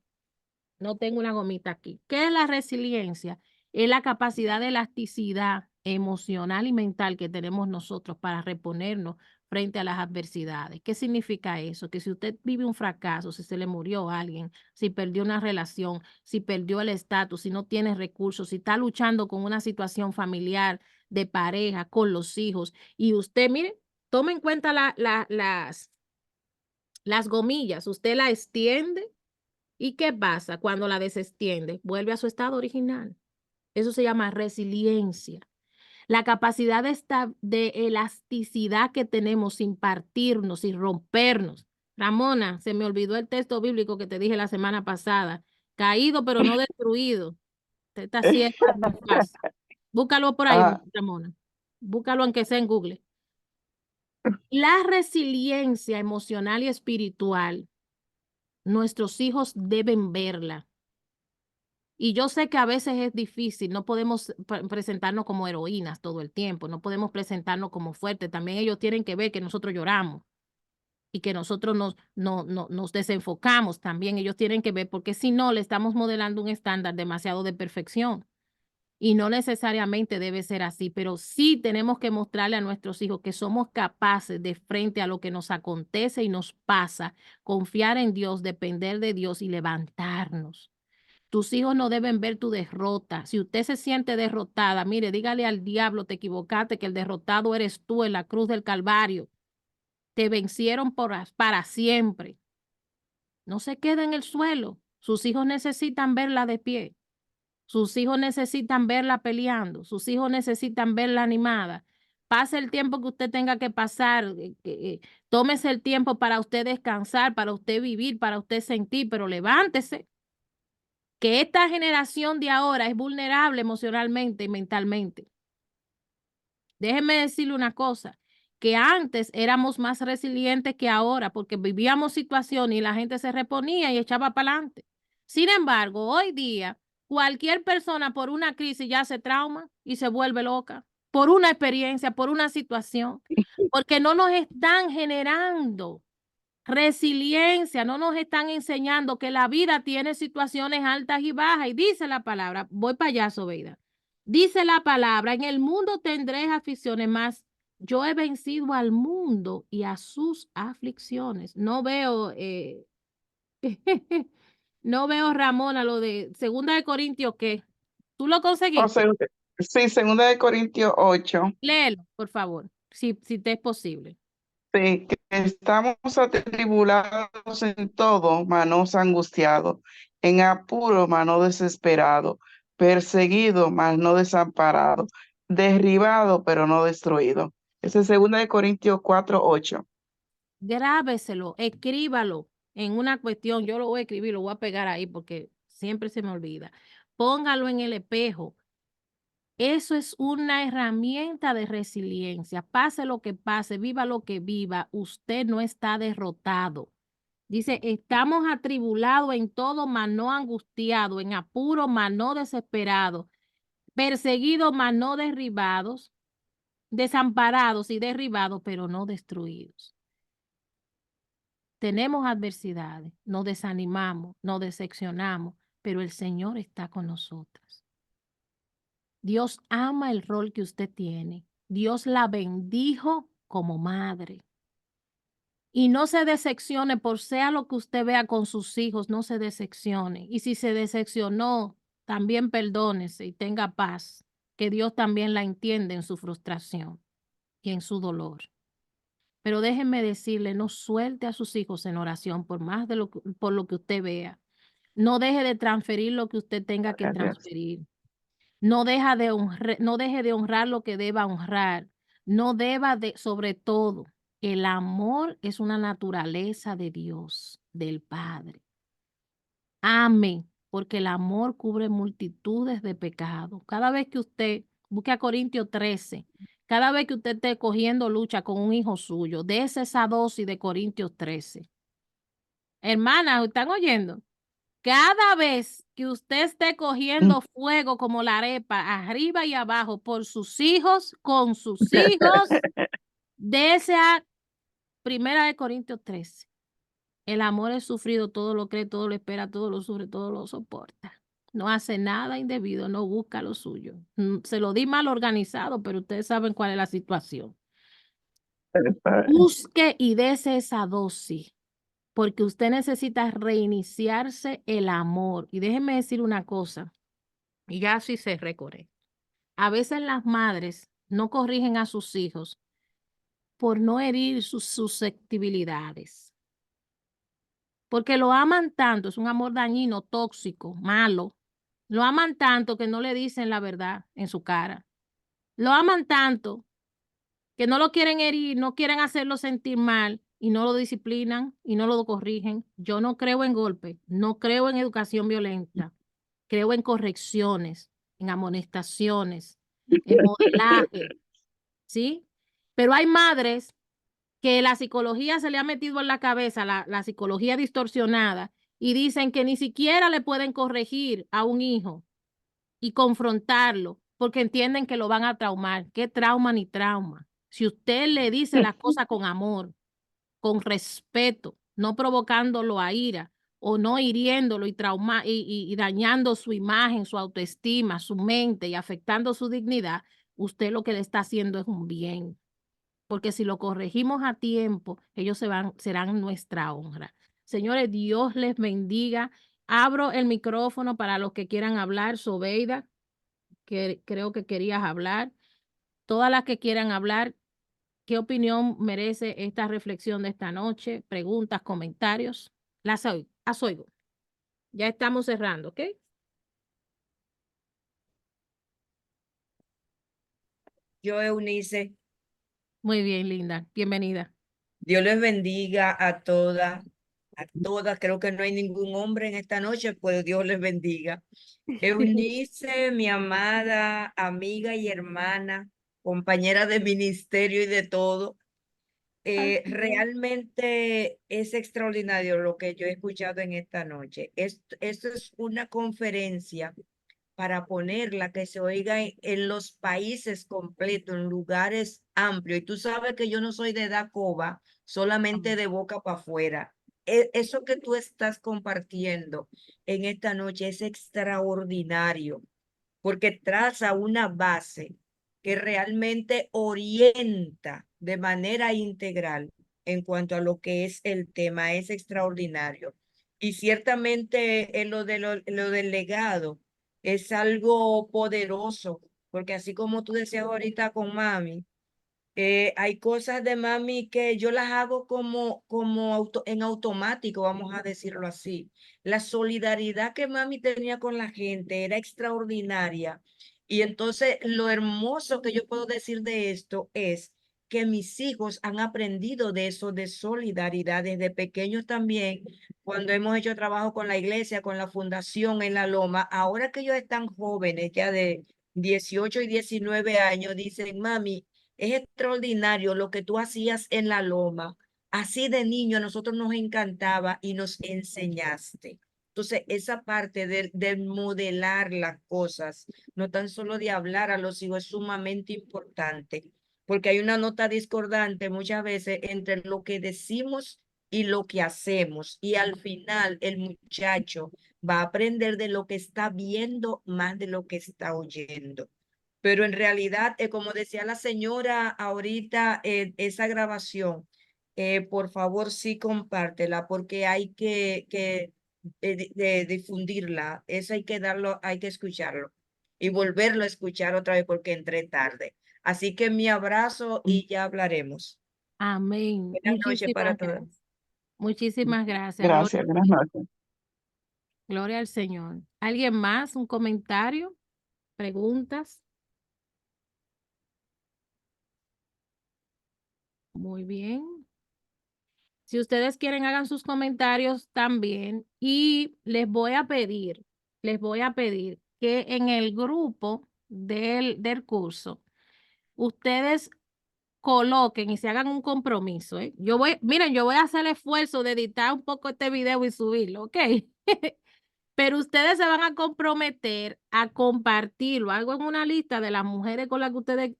[SPEAKER 1] no tengo una gomita aquí. ¿Qué es la resiliencia? Es la capacidad de elasticidad emocional y mental que tenemos nosotros para reponernos frente a las adversidades. ¿Qué significa eso? Que si usted vive un fracaso, si se le murió a alguien, si perdió una relación, si perdió el estatus, si no tiene recursos, si está luchando con una situación familiar, de pareja, con los hijos, y usted, mire, tome en cuenta las gomillas, usted la extiende. ¿Y qué pasa cuando la desextiende? Vuelve a su estado original. Eso se llama resiliencia. La capacidad de elasticidad que tenemos sin partirnos, sin rompernos. Ramona, se me olvidó el texto bíblico que te dije la semana pasada. Caído pero no destruido. Usted está haciendo muy fácil. Búscalo por ahí, Ramona. Búscalo aunque sea en Google. La resiliencia emocional y espiritual, nuestros hijos deben verla. Y yo sé que a veces es difícil, no podemos presentarnos como heroínas todo el tiempo, no podemos presentarnos como fuertes. También ellos tienen que ver que nosotros lloramos y que nosotros nos desenfocamos también. Ellos tienen que ver, porque si no, le estamos modelando un estándar demasiado de perfección. Y no necesariamente debe ser así, pero sí tenemos que mostrarle a nuestros hijos que somos capaces de frente a lo que nos acontece y nos pasa, confiar en Dios, depender de Dios y levantarnos. Tus hijos no deben ver tu derrota. Si usted se siente derrotada, mire, dígale al diablo, te equivocaste, que el derrotado eres tú en la cruz del Calvario. Te vencieron para siempre. No se quede en el suelo. Sus hijos necesitan verla de pie. Sus hijos necesitan verla peleando. Sus hijos necesitan verla animada. Pase el tiempo que usted tenga que pasar. Tómese el tiempo para usted descansar, para usted vivir, para usted sentir, pero levántese. Que esta generación de ahora es vulnerable emocionalmente y mentalmente. Déjeme decirle una cosa, que antes éramos más resilientes que ahora porque vivíamos situaciones y la gente se reponía y echaba para adelante. Sin embargo, hoy día, cualquier persona por una crisis ya se trauma y se vuelve loca, por una experiencia, por una situación, porque no nos están generando resiliencia, no nos están enseñando que la vida tiene situaciones altas y bajas. Y dice la palabra, voy para allá, Sobeida. Dice la palabra, en el mundo tendréis aflicciones, más yo he vencido al mundo y a sus aflicciones. No veo, no veo, Ramona, lo de 2 Corintios, ¿qué? ¿Tú lo
[SPEAKER 5] O
[SPEAKER 1] conseguiste?
[SPEAKER 5] sea, sí, 2 Corintios 8.
[SPEAKER 1] Léelo, por favor, si te es posible.
[SPEAKER 5] Sí, que estamos atribulados en todo, mas no angustiados, en apuro, mas no desesperados, perseguidos, mas no desamparados, derribados, pero no destruidos. Ese es 2 Corintios 4:8.
[SPEAKER 1] Grábeselo, escríbalo en una cuestión. Yo lo voy a escribir, lo voy a pegar ahí porque siempre se me olvida. Póngalo en el espejo. Eso es una herramienta de resiliencia. Pase lo que pase, viva lo que viva, usted no está derrotado. Dice, estamos atribulados en todo, mas no angustiados, en apuro, mas no desesperados, perseguidos, mas no derribados, desamparados y derribados, pero no destruidos. Tenemos adversidades, nos desanimamos, nos decepcionamos, pero el Señor está con nosotros. Dios ama el rol que usted tiene. Dios la bendijo como madre. Y no se decepcione por sea lo que usted vea con sus hijos, no se decepcione. Y si se decepcionó, también perdónese y tenga paz, que Dios también la entiende en su frustración y en su dolor. Pero déjenme decirle, no suelte a sus hijos en oración por más de por lo que usted vea. No deje de transferir lo que usted tenga que
[SPEAKER 5] Gracias.
[SPEAKER 1] transferir. No deje de honrar lo que deba honrar. No deba de, sobre todo, el amor es una naturaleza de Dios, del Padre. Ame, porque el amor cubre multitudes de pecados. Cada vez que usted, busque a Corintios 13, cada vez que usted esté cogiendo lucha con un hijo suyo, dése esa dosis de Corintios 13. Hermanas, ¿están oyendo? Cada vez que usted esté cogiendo fuego como la arepa, arriba y abajo, por sus hijos, con sus hijos, dése a 1 Corintios 13. El amor es sufrido, todo lo cree, todo lo espera, todo lo sufre, todo lo soporta. No hace nada indebido, no busca lo suyo. Se lo di mal organizado, pero ustedes saben cuál es la situación. Busque y dése esa dosis, porque usted necesita reiniciarse el amor. Y déjenme decir una cosa, y ya así se recorre. A veces las madres no corrigen a sus hijos por no herir sus susceptibilidades. Porque lo aman tanto, es un amor dañino, tóxico, malo. Lo aman tanto que no le dicen la verdad en su cara. Lo aman tanto que no lo quieren herir, no quieren hacerlo sentir mal y no lo disciplinan y no lo corrigen. Yo no creo en golpes, no creo en educación violenta. Creo en correcciones, en amonestaciones, en modelaje, ¿sí? Pero hay madres que la psicología se le ha metido en la cabeza, la psicología distorsionada, y dicen que ni siquiera le pueden corregir a un hijo y confrontarlo porque entienden que lo van a traumar. ¿Qué trauma ni trauma? Si usted le dice las cosas con amor, con respeto, no provocándolo a ira o no hiriéndolo y dañando su imagen, su autoestima, su mente y afectando su dignidad, usted lo que le está haciendo es un bien. Porque si lo corregimos a tiempo, ellos serán nuestra honra. Señores, Dios les bendiga. Abro el micrófono para los que quieran hablar. Sobeida, que creo que querías hablar. Todas las que quieran hablar, ¿qué opinión merece esta reflexión de esta noche? Preguntas, comentarios. Las oigo. Ya estamos cerrando, ¿ok?
[SPEAKER 6] Yo, Eunice,
[SPEAKER 1] Muy bien, linda. Bienvenida.
[SPEAKER 6] Dios les bendiga a todas, a todas. Creo que no hay ningún hombre en esta noche, pues Dios les bendiga. Eunice, mi amada amiga y hermana, compañera de ministerio y de todo, realmente es extraordinario lo que yo he escuchado en esta noche. Esto es una conferencia para ponerla que se oiga en los países completos, en lugares amplios. Y tú sabes que yo no soy de Dacoba, solamente de boca para afuera. Eso que tú estás compartiendo en esta noche es extraordinario, porque traza una base que realmente orienta de manera integral en cuanto a lo que es el tema. Es extraordinario. Y ciertamente en lo del legado es algo poderoso, porque así como tú decías ahorita con mami, hay cosas de mami que yo las hago en automático, vamos a decirlo así. La solidaridad que mami tenía con la gente era extraordinaria. Y entonces lo hermoso que yo puedo decir de esto es que mis hijos han aprendido de eso, de solidaridad desde pequeños también, cuando hemos hecho trabajo con la iglesia, con la fundación en La Loma. Ahora que ellos están jóvenes, ya de 18 y 19 años, dicen, mami, es extraordinario lo que tú hacías en La Loma. Así de niño a nosotros nos encantaba y nos enseñaste. Entonces, esa parte de modelar las cosas, no tan solo de hablar a los hijos, es sumamente importante, porque hay una nota discordante muchas veces entre lo que decimos y lo que hacemos. Y al final el muchacho va a aprender de lo que está viendo más de lo que está oyendo. Pero en realidad, como decía la señora ahorita, esa grabación, por favor sí compártela porque hay que difundirla. Eso hay que darlo, hay que escucharlo y volverlo a escuchar otra vez porque entré tarde. Así que mi abrazo y ya hablaremos.
[SPEAKER 1] Amén.
[SPEAKER 6] Buenas noches para todos.
[SPEAKER 1] Muchísimas gracias.
[SPEAKER 5] Gracias, buenas noches.
[SPEAKER 1] Gloria al Señor. ¿Alguien más? ¿Un comentario? ¿Preguntas? Muy bien. Si ustedes quieren, hagan sus comentarios también. Y les voy a pedir que en el grupo del curso, ustedes coloquen y se hagan un compromiso, ¿eh? Miren, yo voy a hacer el esfuerzo de editar un poco este video y subirlo, ¿ok? Pero ustedes se van a comprometer a compartirlo, algo en una lista de las mujeres con las que ustedes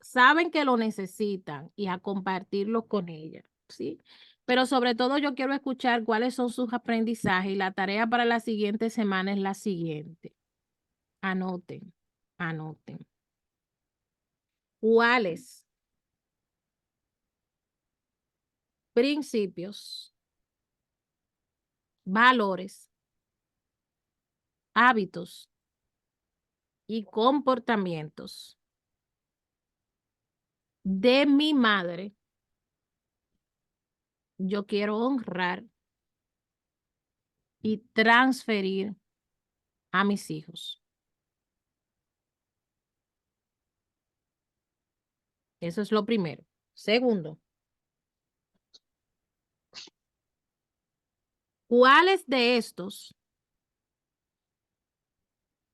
[SPEAKER 1] saben que lo necesitan y a compartirlo con ellas, ¿sí? Pero sobre todo yo quiero escuchar cuáles son sus aprendizajes y la tarea para la siguiente semana es la siguiente. Anoten, anoten. ¿Cuáles principios, valores, hábitos y comportamientos de mi madre yo quiero honrar y transferir a mis hijos? Eso es lo primero. Segundo, ¿cuáles de estos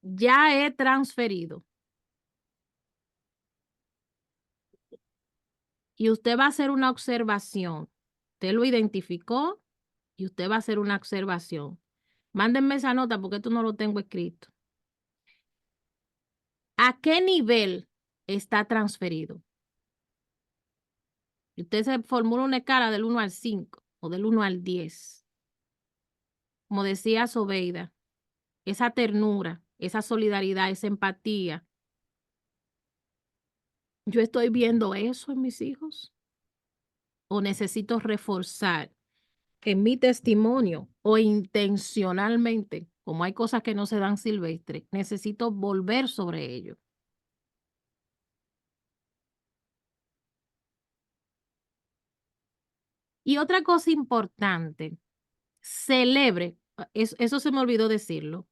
[SPEAKER 1] ya he transferido? Y usted va a hacer una observación. Usted lo identificó y usted va a hacer una observación. Mándenme esa nota porque esto no lo tengo escrito. ¿A qué nivel está transferido? Y usted se formula una escala del 1 al 5 o del 1 al 10. Como decía Sobeida, esa ternura, esa solidaridad, esa empatía. ¿Yo estoy viendo eso en mis hijos? ¿O necesito reforzar en mi testimonio o intencionalmente, como hay cosas que no se dan silvestre, necesito volver sobre ello. Y otra cosa importante, celebre, eso se me olvidó decirlo.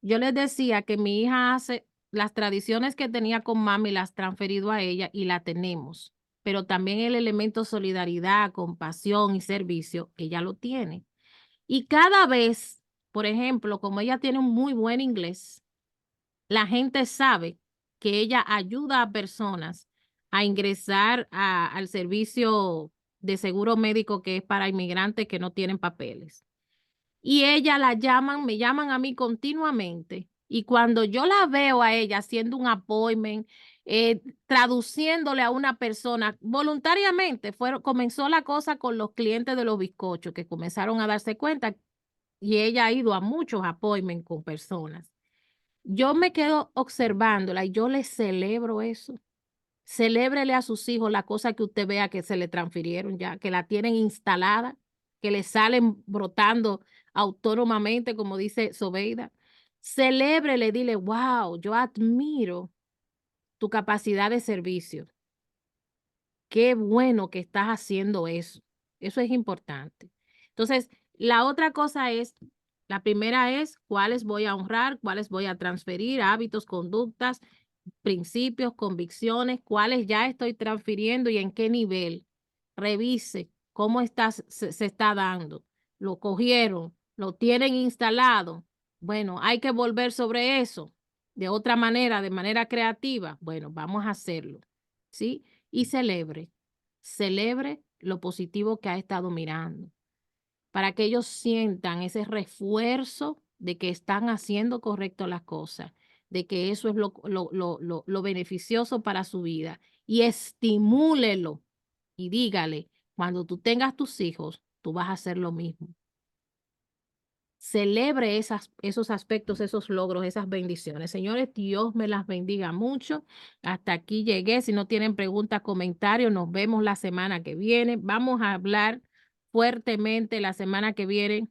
[SPEAKER 1] Yo les decía que mi hija hace las tradiciones que tenía con mami, las transferido a ella y la tenemos, pero también el elemento solidaridad, compasión y servicio, ella lo tiene. Y cada vez, por ejemplo, como ella tiene un muy buen inglés, la gente sabe que ella ayuda a personas a ingresar al servicio de seguro médico que es para inmigrantes que no tienen papeles. Y ella me llaman a mí continuamente. Y cuando yo la veo a ella haciendo un appointment, traduciéndole a una persona, voluntariamente comenzó la cosa con los clientes de los bizcochos que comenzaron a darse cuenta y ella ha ido a muchos appointments con personas. Yo me quedo observándola y yo le celebro eso. Celébrele a sus hijos la cosa que usted vea que se le transfirieron ya, que la tienen instalada, que le salen brotando autónomamente, como dice Sobeida. Celébrele, dile, wow, yo admiro tu capacidad de servicio. Qué bueno que estás haciendo eso. Eso es importante. Entonces, la otra cosa es, la primera es cuáles voy a honrar, cuáles voy a transferir, hábitos, conductas, principios, convicciones, cuáles ya estoy transfiriendo y en qué nivel. Revise cómo se está dando. Lo cogieron, lo tienen instalado. Bueno, hay que volver sobre eso de otra manera, de manera creativa. Bueno, vamos a hacerlo, ¿sí? Y celebre lo positivo que ha estado mirando, para que ellos sientan ese refuerzo de que están haciendo correcto las cosas, de que eso es lo beneficioso para su vida. Y estimúlelo y dígale, cuando tú tengas tus hijos, tú vas a hacer lo mismo. Celebre esos aspectos, esos logros, esas bendiciones. Señores, Dios me las bendiga mucho. Hasta aquí llegué. Si no tienen preguntas, comentarios, nos vemos la semana que viene. Vamos a hablar fuertemente la semana que viene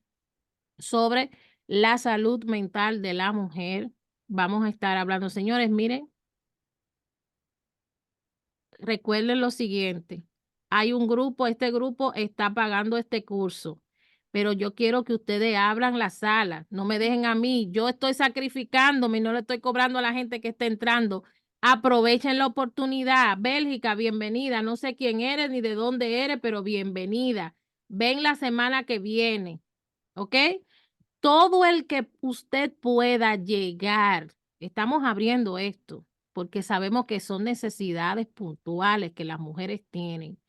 [SPEAKER 1] sobre la salud mental de la mujer. Vamos a estar hablando. Señores, miren, recuerden lo siguiente. Hay un grupo, este grupo está pagando este curso, pero yo quiero que ustedes abran la sala, no me dejen a mí. Yo estoy sacrificándome y no le estoy cobrando a la gente que está entrando. Aprovechen la oportunidad. Bélgica, bienvenida. No sé quién eres ni de dónde eres, pero bienvenida. Ven la semana que viene, ¿ok? Todo el que usted pueda llegar. Estamos abriendo esto porque sabemos que son necesidades puntuales que las mujeres tienen.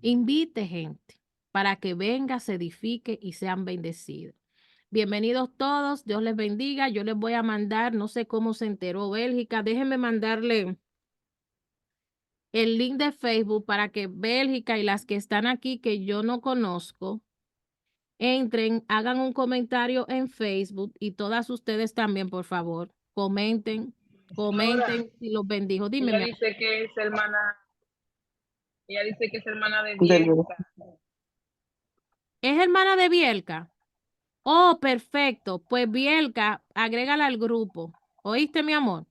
[SPEAKER 1] Invite gente para que venga, se edifique y sean bendecidos. Bienvenidos todos, Dios les bendiga. Yo les voy a mandar, no sé cómo se enteró Bélgica, déjenme mandarle el link de Facebook para que Bélgica y las que están aquí que yo no conozco, entren, hagan un comentario en Facebook y todas ustedes también, por favor, comenten y los bendijo. Dime,
[SPEAKER 3] Ella
[SPEAKER 1] mi amor.
[SPEAKER 3] dice que es hermana, ella dice que es hermana de
[SPEAKER 5] Del-
[SPEAKER 3] Bielsa.
[SPEAKER 1] ¿Es hermana de Bielka? Oh, perfecto. Pues Bielka, agrégala al grupo. ¿Oíste, mi amor?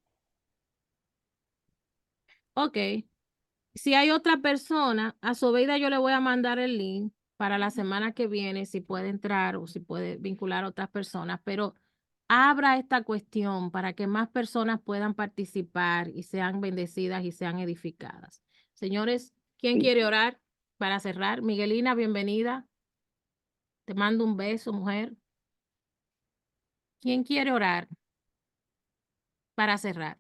[SPEAKER 1] Ok. Si hay otra persona, a Sobeida yo le voy a mandar el link para la semana que viene, si puede entrar o si puede vincular a otras personas, pero abra esta cuestión para que más personas puedan participar y sean bendecidas y sean edificadas. Señores, ¿quién quiere orar para cerrar? Miguelina, bienvenida. Te mando un beso, mujer. ¿Quién quiere orar para cerrar?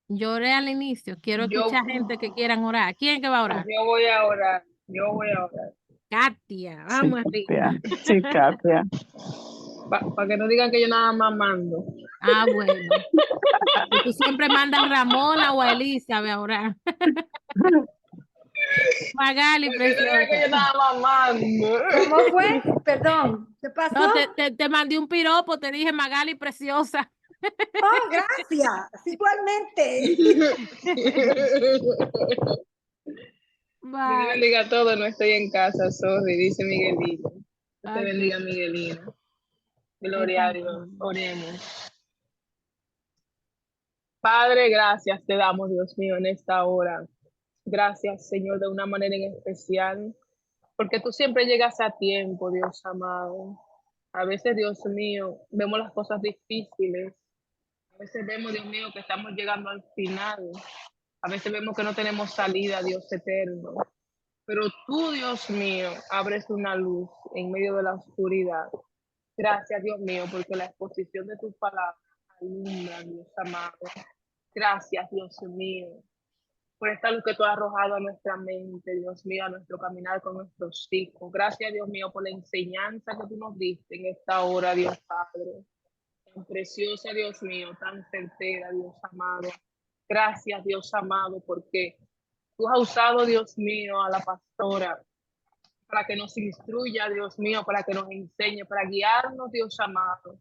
[SPEAKER 1] Lloré al inicio. Quiero
[SPEAKER 3] Yo,
[SPEAKER 1] escuchar gente que quieran orar. ¿Quién que va a orar?
[SPEAKER 3] yo voy a orar, yo voy a orar.
[SPEAKER 1] Katia,
[SPEAKER 5] Sí,
[SPEAKER 1] vamos arriba.
[SPEAKER 5] Katia. Sí, Katia.
[SPEAKER 3] Para que no digan que yo nada más mando.
[SPEAKER 1] Ah, bueno. Y tú siempre mandas a Ramona o a Elizabeth a orar. Magali,
[SPEAKER 3] Que no digan que yo
[SPEAKER 1] preciosa.
[SPEAKER 3] nada más mando.
[SPEAKER 7] ¿Cómo fue? Perdón, ¿qué pasó?
[SPEAKER 1] No, te mandé un piropo, te dije Magali, preciosa.
[SPEAKER 7] Oh, gracias. Igualmente.
[SPEAKER 3] Dios
[SPEAKER 1] Bye.
[SPEAKER 3] bendiga a todos, no estoy en casa, sorry, dice Miguelito. Dios te
[SPEAKER 1] Ok.
[SPEAKER 3] bendiga, Miguelino. Gloria a Dios. Oremos. Padre, gracias te damos, Dios mío, en esta hora. Gracias, Señor, de una manera en especial, porque tú siempre llegas a tiempo, Dios amado. A veces, Dios mío, vemos las cosas difíciles. A veces vemos, Dios mío, que estamos llegando al final. A veces vemos que no tenemos salida, Dios eterno. Pero tú, Dios mío, abres una luz en medio de la oscuridad. Gracias, Dios mío, porque la exposición de tus palabras alumbra, Dios amado. Gracias, Dios mío, por esta luz que tú has arrojado a nuestra mente, Dios mío, a nuestro caminar con nuestros hijos. Gracias, Dios mío, por la enseñanza que tú nos diste en esta hora, Dios Padre. Tan preciosa, Dios mío, tan certera, Dios amado. Gracias, Dios amado, porque tú has usado, Dios mío, a la pastora para que nos instruya, Dios mío, para que nos enseñe, para guiarnos, Dios amado,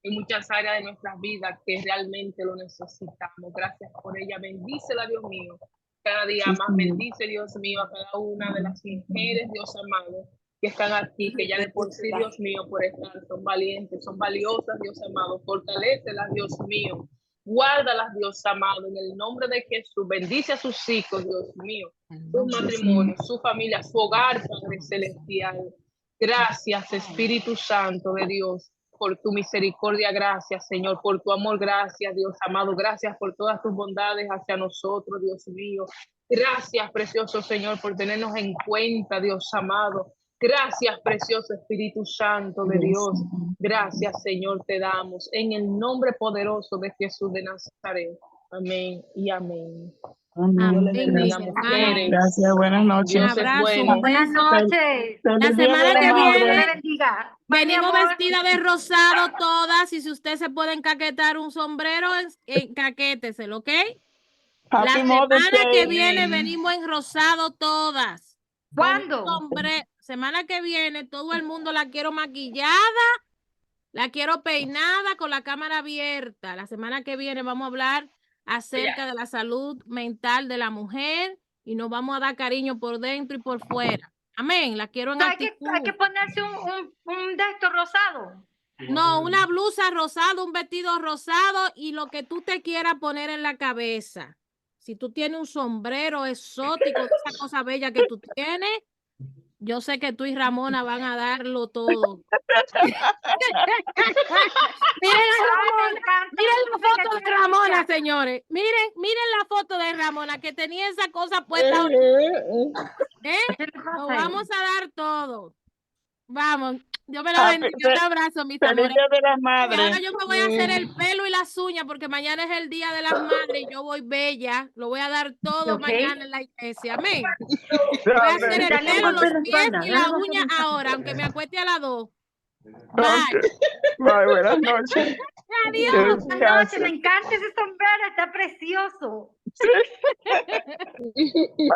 [SPEAKER 3] en muchas áreas de nuestras vidas que realmente lo necesitamos. Gracias por ella. Bendícela, Dios mío, cada día más. Bendice, Dios mío, a cada una de las mujeres, Dios amado, que están aquí, que ya de por sí, Dios mío, por estar, son valientes, son valiosas, Dios amado. Fortalécelas, Dios mío. Guárdalas, Dios amado, en el nombre de Jesús. Bendice a sus hijos, Dios mío, su matrimonio, su familia, su hogar, Padre Celestial. Gracias, Espíritu Santo de Dios, por tu misericordia. Gracias, Señor, por tu amor. Gracias, Dios amado. Gracias por todas tus bondades hacia nosotros, Dios mío. Gracias, precioso Señor, por tenernos en cuenta, Dios amado. Gracias, precioso Espíritu Santo de Dios. Gracias, Señor, te damos en el nombre poderoso de Jesús de Nazaret. Amén y amén. Dios les
[SPEAKER 1] Amén,
[SPEAKER 3] bendiga,
[SPEAKER 1] mis
[SPEAKER 3] mujeres.
[SPEAKER 1] hermanos.
[SPEAKER 5] Gracias, buenas
[SPEAKER 1] Un
[SPEAKER 5] noches.
[SPEAKER 3] Dios es
[SPEAKER 1] abrazo, un
[SPEAKER 3] bueno.
[SPEAKER 7] Buenas
[SPEAKER 1] beso.
[SPEAKER 7] noches.
[SPEAKER 1] La
[SPEAKER 5] Feliz Día de
[SPEAKER 1] semana
[SPEAKER 5] la
[SPEAKER 1] que
[SPEAKER 5] Madre.
[SPEAKER 7] Dios
[SPEAKER 1] viene
[SPEAKER 7] te bendiga. Bye, mi
[SPEAKER 1] venimos
[SPEAKER 7] amor.
[SPEAKER 1] vestidas de rosado todas y si usted se puede encaquetar un sombrero, encaquéteselo, ¿ok? La
[SPEAKER 5] Happy Mother's
[SPEAKER 1] semana que
[SPEAKER 5] Day.
[SPEAKER 1] viene venimos en rosado todas. Con un
[SPEAKER 7] ¿Cuándo?
[SPEAKER 1] sombrero. Semana que viene todo el mundo la quiero maquillada, la quiero peinada con la cámara abierta. La semana que viene vamos a hablar acerca de la salud mental de la mujer y nos vamos a dar cariño por dentro y por fuera. Amén. La quiero en
[SPEAKER 7] Hay que
[SPEAKER 1] actitud.
[SPEAKER 7] ponerse un de estos rosado.
[SPEAKER 1] No, una blusa rosada, un vestido rosado y lo que tú te quieras poner en la cabeza. Si tú tienes un sombrero exótico, esa cosa bella que tú tienes, yo sé que tú y Ramona van a darlo todo. Miren a Ramona, miren la foto de Ramona, señores. Miren la foto de Ramona que tenía esa cosa puesta. Nos vamos a dar todo. Vamos, Dios me lo bendiga. Un abrazo, mis
[SPEAKER 5] Feliz
[SPEAKER 1] amores.
[SPEAKER 5] Día de las
[SPEAKER 1] Y
[SPEAKER 5] Madres.
[SPEAKER 1] ahora yo me voy a hacer el pelo y las uñas porque mañana es el Día de las Madres y yo voy bella. Lo voy a dar todo
[SPEAKER 7] Ok.
[SPEAKER 1] mañana en la iglesia. Amén. Voy a hacer el pelo, los pies y la uña ahora, aunque me acueste a las 2. Bye.
[SPEAKER 5] Bye, buenas noches.
[SPEAKER 1] Adiós.
[SPEAKER 7] Buenas noches, me encanta ese sombrero, está precioso.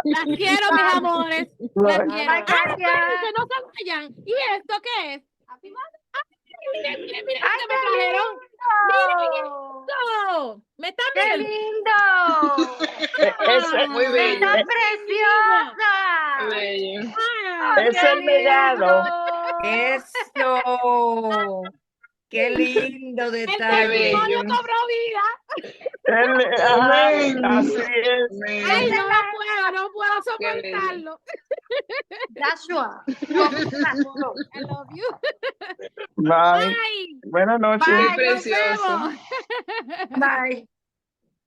[SPEAKER 1] Las quiero, mis amores. Las
[SPEAKER 5] Bye.
[SPEAKER 1] quiero.
[SPEAKER 7] Ay, gracias.
[SPEAKER 1] Espérense, no se vayan. ¿Y esto qué es? Happy Mother's Day. Miren, miren,
[SPEAKER 7] ¡Ay,
[SPEAKER 1] que me trajeron. Miren
[SPEAKER 7] lindo!
[SPEAKER 1] esto. ¿Me están
[SPEAKER 7] ¡Qué
[SPEAKER 1] viendo?
[SPEAKER 7] lindo!
[SPEAKER 3] Muy bello.
[SPEAKER 7] ¡Está preciosa!
[SPEAKER 3] Bello.
[SPEAKER 1] Ah,
[SPEAKER 5] Es
[SPEAKER 7] ¡Qué
[SPEAKER 5] el legado.
[SPEAKER 7] lindo!
[SPEAKER 6] Eso. Qué lindo
[SPEAKER 1] el
[SPEAKER 6] detalle.
[SPEAKER 1] testimonio
[SPEAKER 3] bello.
[SPEAKER 1] cobró vida.
[SPEAKER 5] Amén. Así es.
[SPEAKER 3] Amén.
[SPEAKER 1] Ay, no puedo
[SPEAKER 3] Qué bello.
[SPEAKER 1] soportarlo.
[SPEAKER 7] Joshua.
[SPEAKER 1] I love you.
[SPEAKER 5] Bye.
[SPEAKER 1] Bye.
[SPEAKER 5] Buenas noches.
[SPEAKER 3] Qué
[SPEAKER 7] Bye,
[SPEAKER 3] precioso.
[SPEAKER 1] Nos vemos.
[SPEAKER 7] Bye.